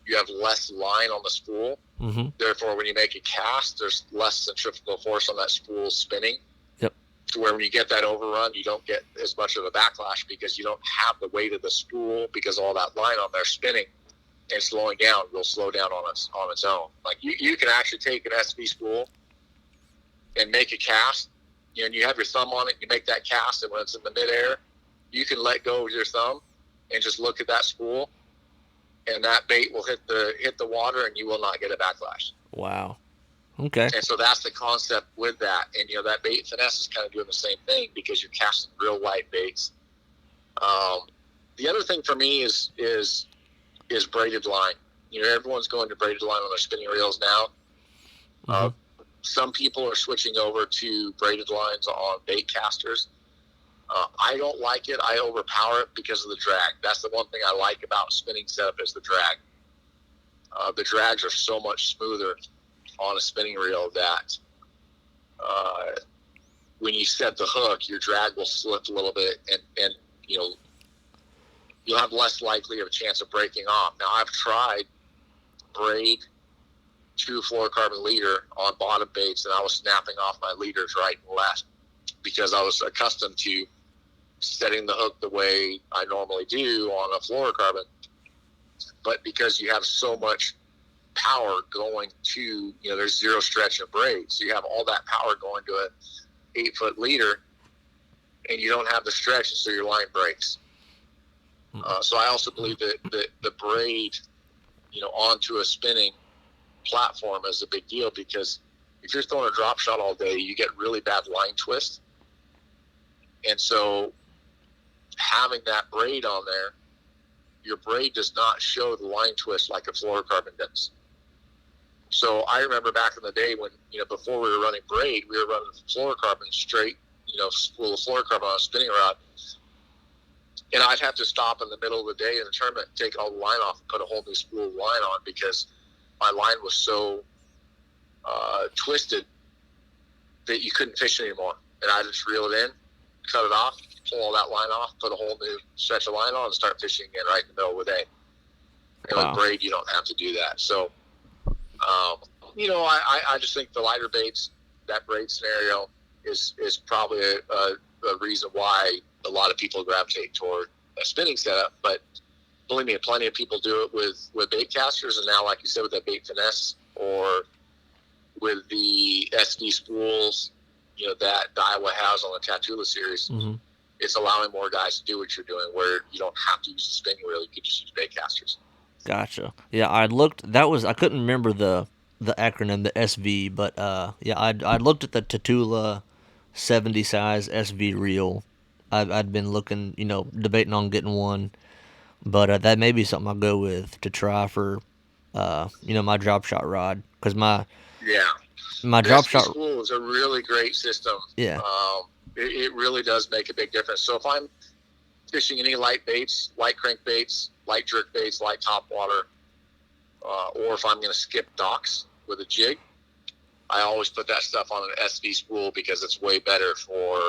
You have less line on the spool. Mm-hmm. Therefore, when you make a cast, there's less centrifugal force on that spool spinning. Yep. To where when you get that overrun, you don't get as much of a backlash because you don't have the weight of the spool, because all that line on there spinning and slowing down will slow down on its own. Like you can actually take an SV spool and make a cast, and you have your thumb on it, you make that cast, and when it's in the midair, you can let go of your thumb and just look at that spool, and that bait will hit the water, and you will not get a backlash. Wow. Okay. And so that's the concept with that. And, that bait finesse is kind of doing the same thing because you're casting real light baits. The other thing for me is braided line. Everyone's going to braided line on their spinning reels now. Mm-hmm. Some people are switching over to braided lines on BAITCASTERs. I don't like it. I overpower it because of the drag. That's the one thing I like about spinning setup is the drag. The drags are so much smoother on a spinning reel that when you set the hook, your drag will slip a little bit, and you'll have less likely of a chance of breaking off. Now, I've tried braid to fluorocarbon leader on bottom baits, and I was snapping off my leaders right and left because I was accustomed to setting the hook the way I normally do on a fluorocarbon. But because you have so much power going to, there's zero stretch of braid, so you have all that power going to a 8-foot leader, and you don't have the stretch, and so your line breaks. So I also believe that the braid, onto a spinning platform is a big deal because if you're throwing a drop shot all day, you get really bad line twist. And so having that braid on there, your braid does not show the line twist like a fluorocarbon does. So I remember back in the day when, before we were running braid, we were running fluorocarbon straight, spool of fluorocarbon on a spinning rod. And I'd have to stop in the middle of the day in the tournament, take all the line off, and put a whole new spool of line on because my line was so twisted that you couldn't fish anymore. And I just reel it in, cut it off, pull all that line off, put a whole new stretch of line on, and start fishing again right in the middle of the day. And Wow. with braid, you don't have to do that. So, I just think the lighter baits, that braid scenario is probably a reason why a lot of people gravitate toward a spinning setup. But believe me, plenty of people do it with BAITCASTERs, and now, like you said, with that bait finesse or with the SV spools, that Daiwa has on the Tatula series. Mm-hmm. It's allowing more guys to do what you're doing, where you don't have to use a spinning reel; you could just use BAITCASTERs. Gotcha. Yeah, I looked. I couldn't remember the acronym, the SV, but I looked at the Tatula 70 size SV reel. I'd been looking, debating on getting one, but that may be something I'll go with to try for, my drop shot rod, because my The drop SV shot. spool is a really great system. Yeah. It really does make a big difference. So if I'm fishing any light baits, light crankbaits, light jerk baits, light topwater, or if I'm going to skip docks with a jig, I always put that stuff on an SV spool because it's way better for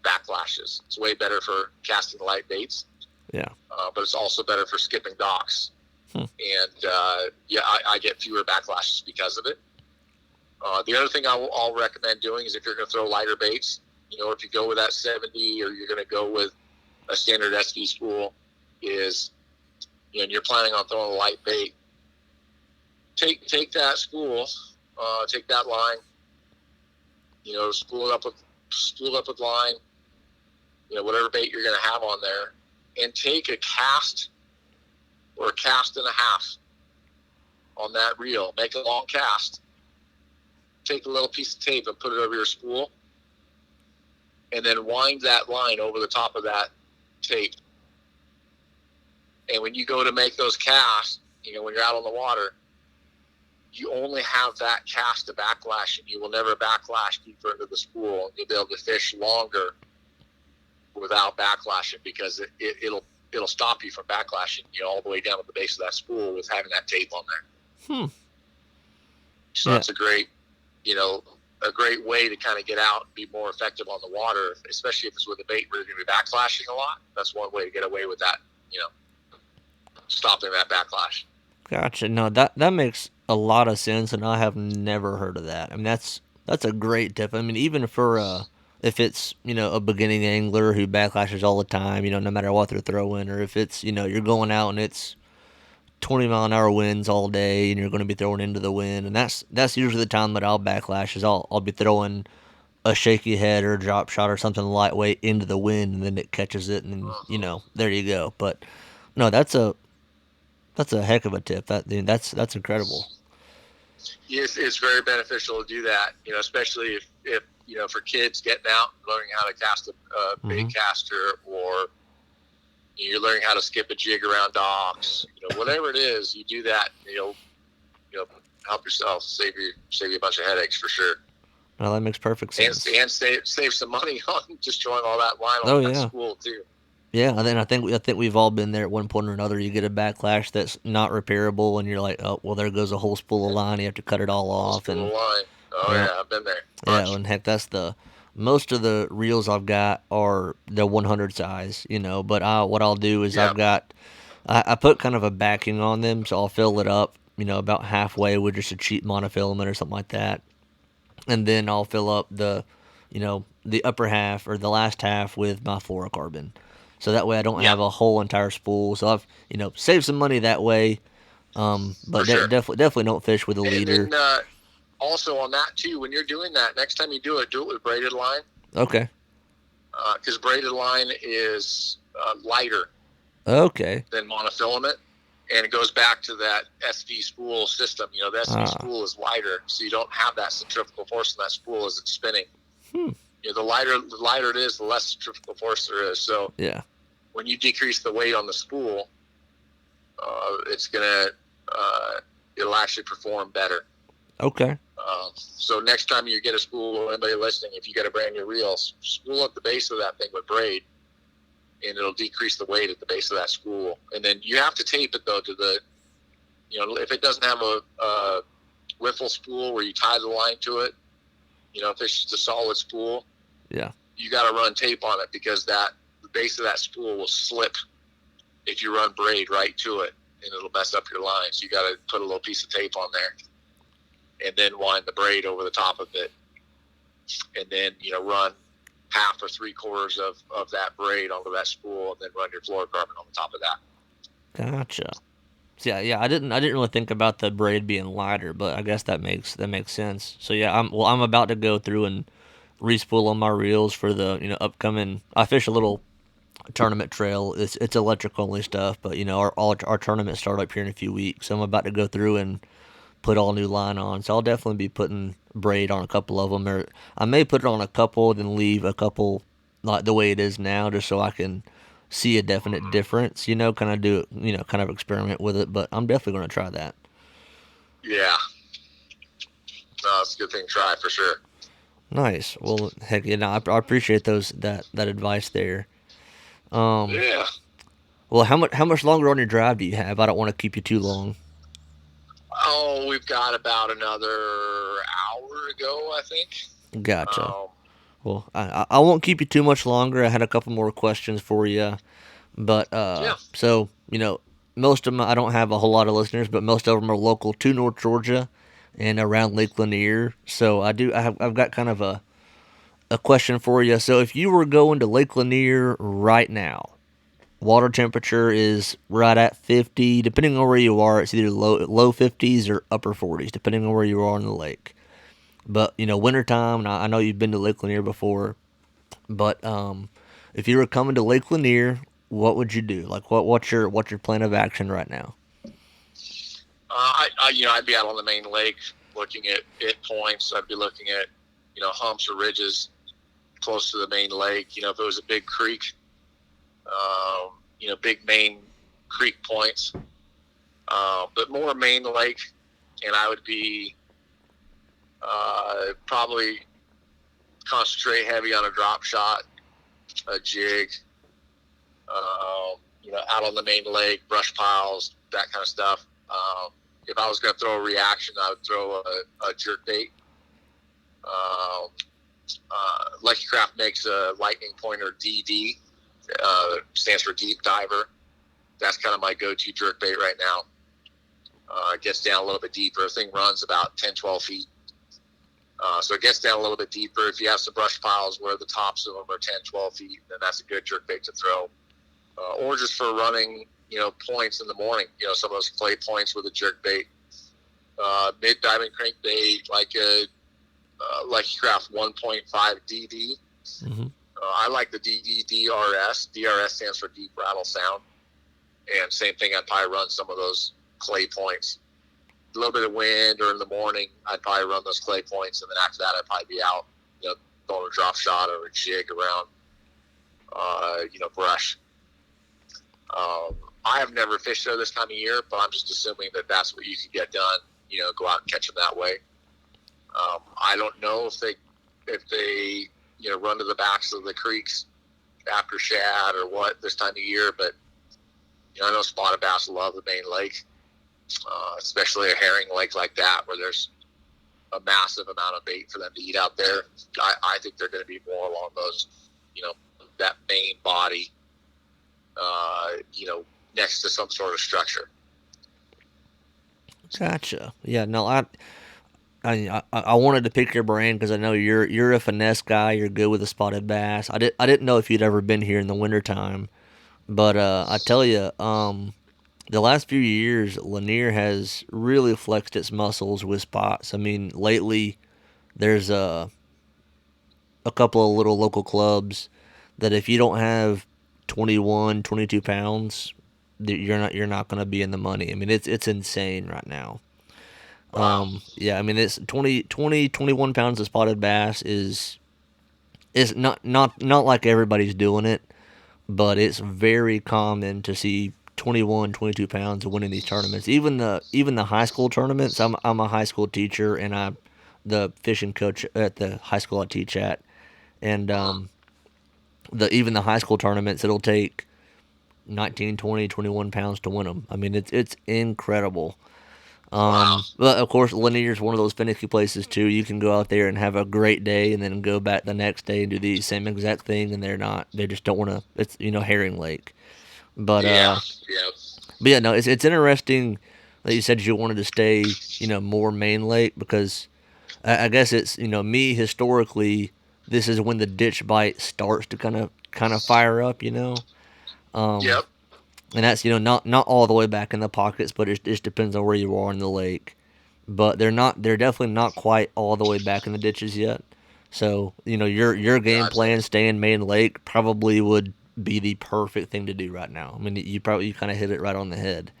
backlashes. It's way better for casting light baits. Yeah. But it's also better for skipping docks. And I get fewer backlashes because of it. The other thing I'll recommend doing is if you're going to throw lighter baits, if you go with that 70 or you're going to go with a standard SV spool, is, and you're planning on throwing a light bait, take that spool, take that line, spool it up with line, whatever bait you're going to have on there, and take a cast or a cast and a half on that reel. Make a long cast. Take a little piece of tape and put it over your spool, and then wind that line over the top of that tape. And when you go to make those casts, when you're out on the water, you only have that cast to backlash, and you will never backlash deeper into the spool. You'll be able to fish longer without backlashing because it'll stop you from backlashing, all the way down to the base of that spool with having that tape on there. So that's a great, a great way to kind of get out and be more effective on the water, especially if it's with a bait where you're going to be backlashing a lot. That's one way to get away with that, stopping that backlash. Gotcha. No, that makes a lot of sense, and I have never heard of that. I mean, that's a great tip. I mean, even for if it's a beginning angler who backlashes all the time, no matter what they're throwing, or if it's you're going out and it's 20-mile-an-hour winds all day and you're going to be throwing into the wind, and that's usually the time that I'll backlash is I'll be throwing a shaky head or a drop shot or something lightweight into the wind, and then it catches it, and there you go. But no, that's a heck of a tip. That's incredible. It's very beneficial to do that, especially if for kids getting out and learning how to cast a bait caster, or you're learning how to skip a jig around docks, whatever it is, you do that, you'll help yourself, save you a bunch of headaches for sure. No, that makes perfect sense. And save some money on destroying all that line Oh, on that yeah. spool too. Yeah, and then I think we've all been there at one point or another. You get a backlash that's not repairable, and you're like, oh, well, there goes a whole spool of line. You have to cut it all off. Spool And of line. Oh yeah, I've been there. yeah, and heck, that's most of the reels I've got are the 100 size, But what I'll do is I put kind of a backing on them, so I'll fill it up, about halfway with just a cheap monofilament or something like that, and then I'll fill up the upper half or the last half with my fluorocarbon. So that way I don't have a whole entire spool. So I've saved some money that way. But sure. definitely don't fish with a leader. And then, also on that too, when you're doing that, next time you do it with braided line. Okay. Because braided line is lighter. Okay. Than monofilament, and it goes back to that SV spool system. The SV spool is lighter, so you don't have that centrifugal force in that spool as it's spinning. The lighter it is, the less centrifugal force there is. So yeah. When you decrease the weight on the spool, it'll actually perform better. Okay. So next time you get a spool, anybody listening, if you get a brand new reel, spool up the base of that thing with braid, and it'll decrease the weight at the base of that spool. And then you have to tape it though to the, if it doesn't have a wiffle spool where you tie the line to it, if it's just a solid spool, you got to run tape on it, because the base of that spool will slip if you run braid right to it, and it'll mess up your line. So you got to put a little piece of tape on there, and then wind the braid over the top of it, and then run half or 3/4 of that braid onto that spool, and then run your fluorocarbon on the top of that. Gotcha. So yeah, I didn't really think about the braid being lighter, but I guess that makes sense. So yeah, I'm about to go through and respool on my reels for the upcoming. I fish a little tournament trail. It's electric only stuff, but our tournament start up here in a few weeks, so I'm about to go through and put all new line on. So I'll definitely be putting braid on a couple of them, or I may put it on a couple, then leave a couple like the way it is now, just so I can see a definite difference. Kind of do it, kind of experiment with it. But I'm definitely going to try that. Yeah, no, it's a good thing to try for sure. Nice. Well, heck, I appreciate that advice there. Yeah. Well, how much longer on your drive do you have? I don't want to keep you too long. Oh, we've got about another hour to go, I think. Gotcha. Well, I won't keep you too much longer. I had a couple more questions for you, but so most of them, I don't have a whole lot of listeners, but most of them are local to North Georgia and around Lake Lanier. So I've got kind of a question for you. So if you were going to Lake Lanier right now, water temperature is right at 50. Depending on where you are, it's either low 50s or upper 40s, depending on where you are on the lake. But wintertime, I know you've been to Lake Lanier before, but if you were coming to Lake Lanier, what would you do? Like, what's your plan of action right now? I'd be out on the main lake looking at points. I'd be looking at humps or ridges close to the main lake. If it was a big creek, big main creek points, but more main lake. And I would be probably concentrate heavy on a drop shot, a jig, out on the main lake, brush piles, that kind of stuff. If I was going to throw a reaction, I would throw a jerk bait. Lucky Craft makes a lightning pointer DD, stands for deep diver. That's kind of my go-to jerk bait right now. It gets down a little bit deeper. The thing runs about 10, 12 feet. So it gets down a little bit deeper. If you have some brush piles where the tops of them are 10, 12 feet, then that's a good jerk bait to throw. Or just for running, points in the morning, some of those clay points with a jerk bait. Mid-diving crankbait, like a Lucky Craft 1.5 DD. Mm-hmm. I like the DD DRS. DRS stands for deep rattle sound. And same thing, I'd probably run some of those clay points. little bit of wind or in the morning, I'd probably run those clay points, and then after that, I'd probably be out, throwing a drop shot or a jig around, brush. I have never fished there this time of year, but I'm just assuming that that's what you can get done. Go out and catch them that way. I don't know if they run to the backs of the creeks after shad or what this time of year, but I know spotted bass love the main lake, especially a herring lake like that where there's a massive amount of bait for them to eat out there. I think they're going to be more along those, that main body, next to some sort of structure. Gotcha. Yeah, no, I wanted to pick your brain because I know you're a finesse guy. You're good with the spotted bass. I didn't know if you'd ever been here in the wintertime, but I tell you, the last few years, Lanier has really flexed its muscles with spots. I mean, lately there's a couple of little local clubs that if you don't have 21, 22 pounds, you're not going to be in the money. I mean, it's insane right now. Wow. Yeah, I mean, it's 21 pounds of spotted bass is not like everybody's doing it, but it's very common to see 21, 22 pounds winning these tournaments. Even the high school tournaments. I'm a high school teacher, and I'm the fishing coach at the high school I teach at, and even the high school tournaments, it'll take 19, 20, 21 pounds to win them. I mean, it's incredible. Wow. But of course, Lanier's one of those finicky places too. You can go out there and have a great day, and then go back the next day and do the same exact thing, and they just don't want to. It's Herring Lake, but Yeah. but yeah, no, it's interesting that you said you wanted to stay, more main lake because I guess it's me historically. This is when the ditch bite starts to kind of fire up, um, Yep. and that's not all the way back in the pockets, but it just depends on where you are in the lake. But they're definitely not quite all the way back in the ditches yet. So your game Gotcha. plan staying main lake probably would be the perfect thing to do right now. I mean, you kind of hit it right on the head.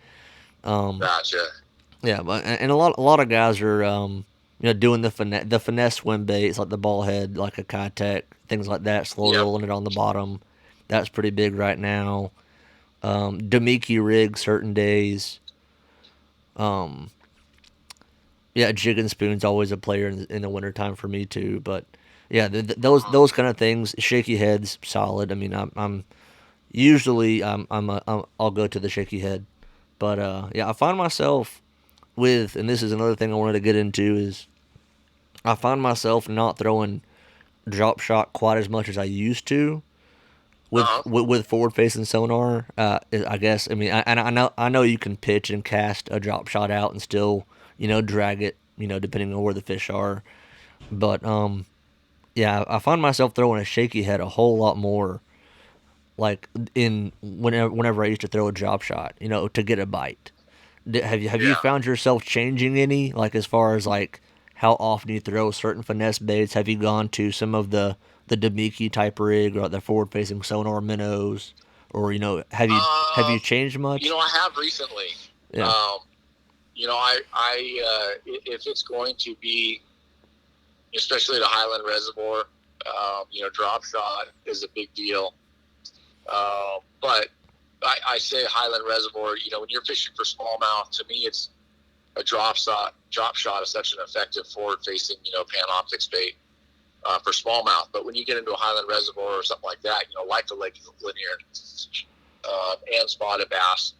Um, Gotcha. yeah, but and a lot of guys are doing the finesse swim baits like the ball head, like a Kitech, things like that, slow Yep. rolling it on the bottom. That's pretty big right now. Demiki rig certain days. Um, yeah, jig and spoon's always a player in the wintertime for me too. But yeah, those kind of things, shaky heads, solid. I mean, I'm usually I'll go to the shaky head, but yeah, I find myself and this is another thing I wanted to get into is I find myself not throwing drop shot quite as much as I used to Uh-huh. with forward facing sonar. I guess I mean I know you can pitch and cast a drop shot out and still drag it depending on where the fish are, but yeah, I find myself throwing a shaky head a whole lot more. Like in whenever I used to throw a drop shot, to get a bite. Have you Yeah. found yourself changing any, like as far as like how often you throw certain finesse baits? Have you gone to some of the Demiki type rig or the forward facing sonar minnows, or have you Um, changed much? I have recently. Yeah, Um, if it's going to be, especially the Highland Reservoir, drop shot is a big deal. But I say Highland Reservoir, when you're fishing for smallmouth, to me, it's a drop shot. Drop shot is such an effective forward-facing, panoptics bait for smallmouth. But when you get into a Highland Reservoir or something like that, like the Lake Lanier and spotted bass,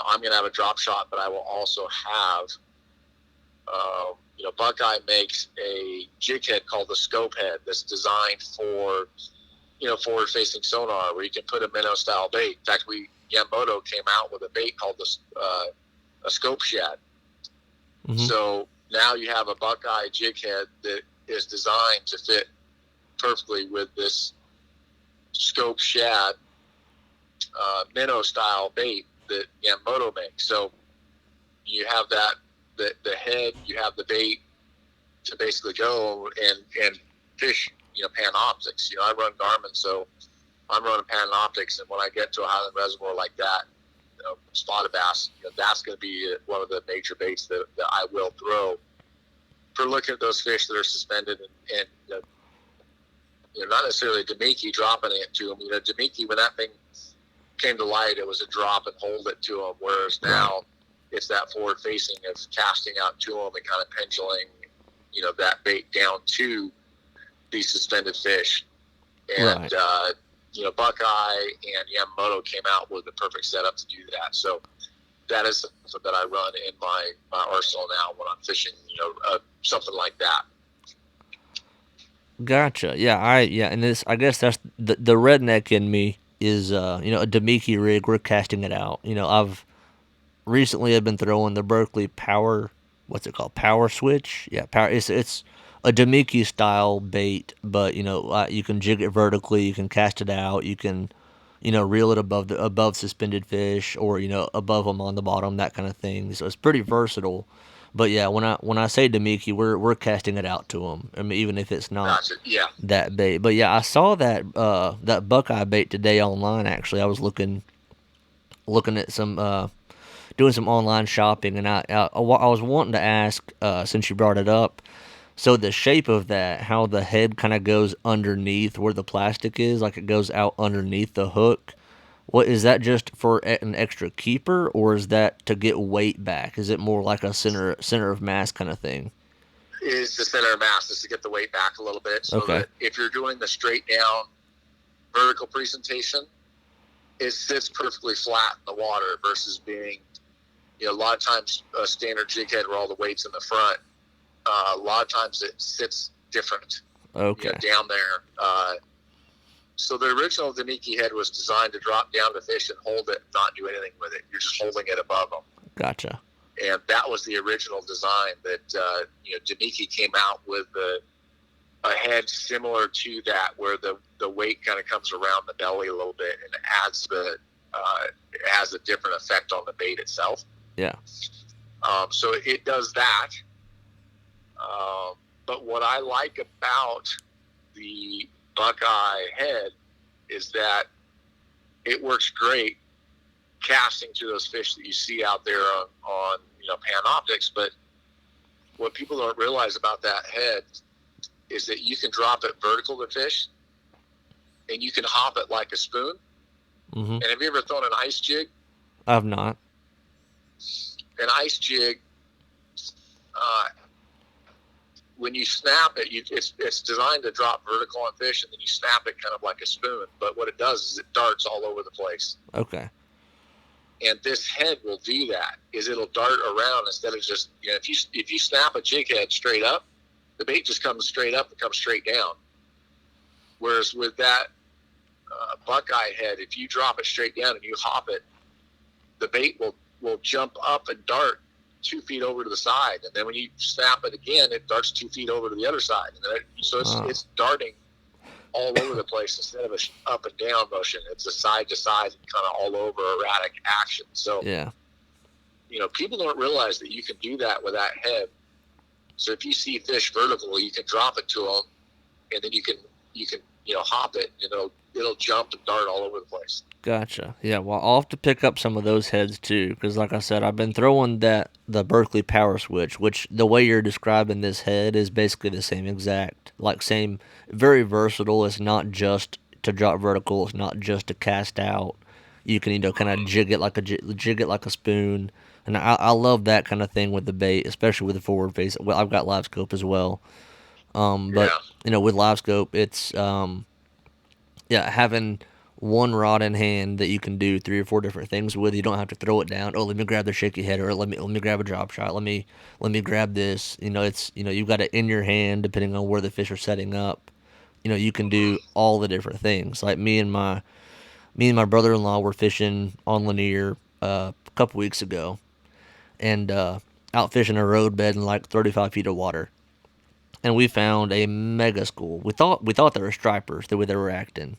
I'm going to have a drop shot, but I will also have, Buckeye makes a jig head called the scope head that's designed for, forward-facing sonar where you can put a minnow-style bait. In fact, Yammoto came out with a bait called a scope shad. mm-hmm. So now you have a Buckeye jig head that is designed to fit perfectly with this scope shad minnow style bait that Yammoto makes. So you have the head, you have the bait to basically go and fish, panoptics. I run Garmin, so I'm running panoptics, and when I get to a Highland Reservoir like that, spotted bass, that's going to be one of the major baits that I will throw for looking at those fish that are suspended and not necessarily Demiki dropping it to them. Demiki, when that thing came to light, it was a drop and hold it to them, whereas now it's that forward facing of casting out to them and kind of pendulating, that bait down to the suspended fish. And, Buckeye and Yamamoto came out with the perfect setup to do that. So that is something that I run in my arsenal now when I'm fishing, something like that. Gotcha. And this, I guess that's the redneck in me is, a Demiki rig. We're casting it out. I've been throwing the Berkeley Power, what's it called? Power Switch. Yeah, power. It's a Demiki style bait, but you can jig it vertically. You can cast it out. You can, reel it above suspended fish, or above them on the bottom, that kind of thing. So it's pretty versatile. But yeah, when I say Demiki, we're casting it out to them. I mean, even if it's not that bait. But yeah, I saw that Buckeye bait today online. Actually, I was looking at some doing some online shopping, and I was wanting to ask, since you brought it up. So the shape of that, how the head kind of goes underneath where the plastic is, like it goes out underneath the hook. What is that, just for an extra keeper, or is that to get weight back? Is it more like a center of mass kind of thing? Is the center of mass is to get the weight back a little bit, so that if you're doing the straight down vertical presentation, it sits perfectly flat in the water versus being, a lot of times a standard jig head where all the weight's in the front. A lot of times it sits different, down there. So the original Demiki head was designed to drop down the fish and hold it, not do anything with it. You're just holding it above them. Gotcha. And that was the original design that, Demiki came out with a head similar to that, where the weight kind of comes around the belly a little bit and it has a different effect on the bait itself. Yeah. So it does that. But what I like about the Buckeye head is that it works great casting to those fish that you see out there on Panoptics. But what people don't realize about that head is that you can drop it vertical to fish, and you can hop it like a spoon. Mm-hmm. And have you ever thrown an ice jig? I've not. An ice jig, when you snap it, it's designed to drop vertical on fish, and then you snap it kind of like a spoon. But what it does is it darts all over the place. Okay. And this head will do that. Is it'll dart around instead of just, if you snap a jig head straight up, the bait just comes straight up and comes straight down. Whereas with that Buckeye head, if you drop it straight down and you hop it, the bait will jump up and dart 2 feet over to the side, and then when you snap it again, it darts 2 feet over to the other side, and it's darting all over the place instead of a up and down motion. It's a side to side, kind of all over erratic action. So people don't realize that you can do that with that head. So if you see fish vertical, you can drop it to them, and then you can hop it, and it'll jump and dart all over the place. Gotcha. Yeah, well, I'll have to pick up some of those heads too, because like I said, I've been throwing the Berkeley Power Switch, which the way you're describing this head is basically the same exact, very versatile. It's not just to drop vertical. It's not just to cast out. You can kind of jig it like a spoon, and I love that kind of thing with the bait, especially with the forward face. Well, I've got live scope as well, but with live scope, it's having one rod in hand that you can do 3 or 4 different things with. You don't have to throw it down. Oh, let me grab the shaky head, or let me grab a drop shot. Let me grab this. It's you've got it in your hand depending on where the fish are setting up. You can do all the different things. Like me and my brother-in-law were fishing on Lanier a couple weeks ago, and out fishing a road bed in like 35 feet of water, and we found a mega school. We thought they were stripers the way they were acting.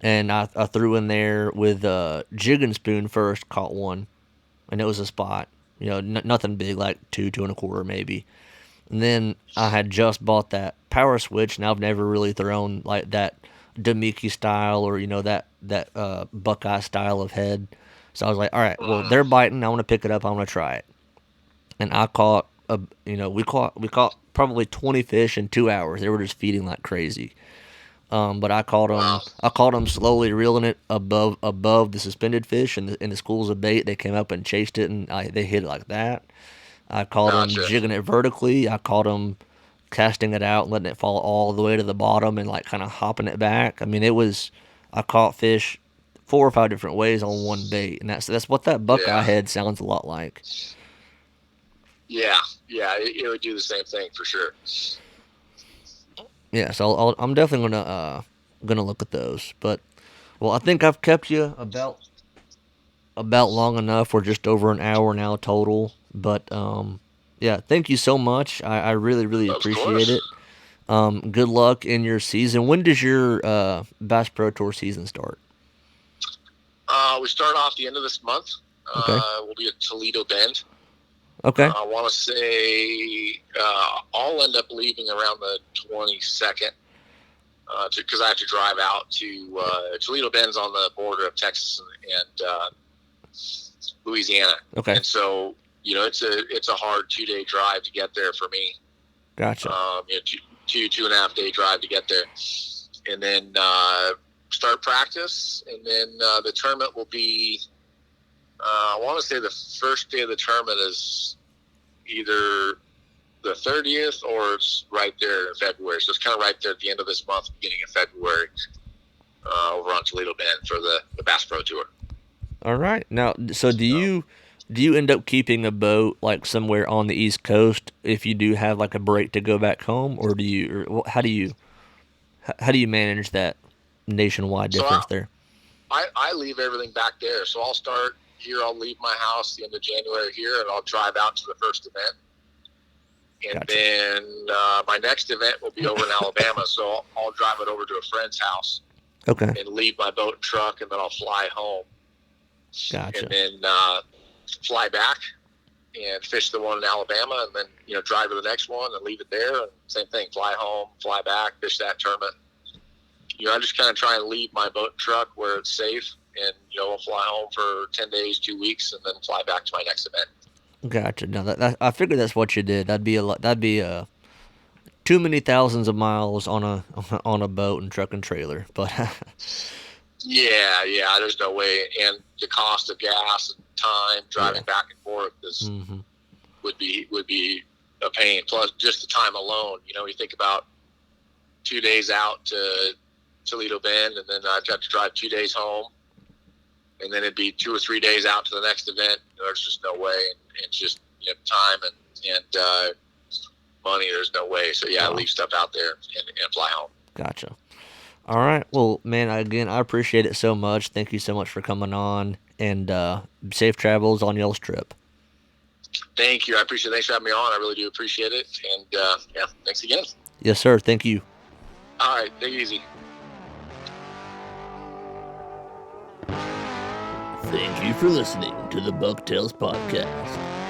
And I threw in there with a jig and spoon first, caught one, and it was a spot. Nothing big, like 2 1/4 maybe. And then I had just bought that Power Switch, and I've never really thrown like that Demiki style or that Buckeye style of head. So I was like, all right, well, they're biting. I want to pick it up. I want to try it. And I caught we caught probably 20 fish in 2 hours. They were just feeding like crazy. But I caught them. Wow. I caught them slowly reeling it above the suspended fish and the schools of bait. They came up and chased it, and they hit it like that. I caught them Gotcha. jigging it vertically. I caught them casting it out and letting it fall all the way to the bottom and like kind of hopping it back. I mean, it was. I caught fish 4 or 5 different ways on one bait, and that's what that buckeye Yeah. head sounds a lot like. Yeah. It would do the same thing for sure. Yeah, so I'm definitely gonna look at those. But well, I think I've kept you about long enough. We're just over an hour now total. But yeah, thank you so much. I really Of appreciate course. it. Good luck in your season. When does your Bass Pro Tour season start? We start off the end of this month. Okay. We'll be at Toledo Bend. Okay. I want to say I'll end up leaving around the 22nd because I have to drive out to Toledo Bend's on the border of Texas and Louisiana. Okay. And so, it's a hard 2-day drive to get there for me. Gotcha. 2.5 day drive to get there. And then start practice. And then the tournament will be, I want to say the first day of the tournament is either the 30th or it's right there in February. So it's kind of right there at the end of this month, beginning of February, over on Toledo Bend for the Bass Pro Tour. All right. Now, so do you end up keeping a boat like somewhere on the East Coast if you do have like a break to go back home, or how do you manage that nationwide difference there? I leave everything back there. So I'll start here. I'll leave my house the end of January here, and I'll drive out to the first event. And Gotcha. then my next event will be over in Alabama. So I'll drive it over to a friend's house Okay. and leave my boat and truck, and then I'll fly home. Gotcha. And then fly back and fish the one in Alabama, and then drive to the next one and leave it there. And same thing, fly home, fly back, fish that tournament. I just kind of try and leave my boat and truck where it's safe, and we'll fly home for 10 days, 2 weeks, and then fly back to my next event. Gotcha. Now that I figured that's what you did. That'd be a lot. That'd be too many thousands of miles on a boat and truck and trailer. But Yeah, there's no way. And the cost of gas and time driving back and forth would be a pain. Plus, just the time alone. You think about 2 days out to Toledo Bend, and then I've got to drive 2 days home, and then it'd be 2 or 3 days out to the next event. There's just no way. And it's just time and money. There's no way. So I leave stuff out there and fly home. Gotcha. All right. Well, man, again, I appreciate it so much. Thank you so much for coming on, and safe travels on y'all's trip. Thank you. I appreciate it. Thanks for having me on. I really do appreciate it. And thanks again. Yes, sir. Thank you. All right. Take it easy. Thank you for listening to the Bucktails Podcast.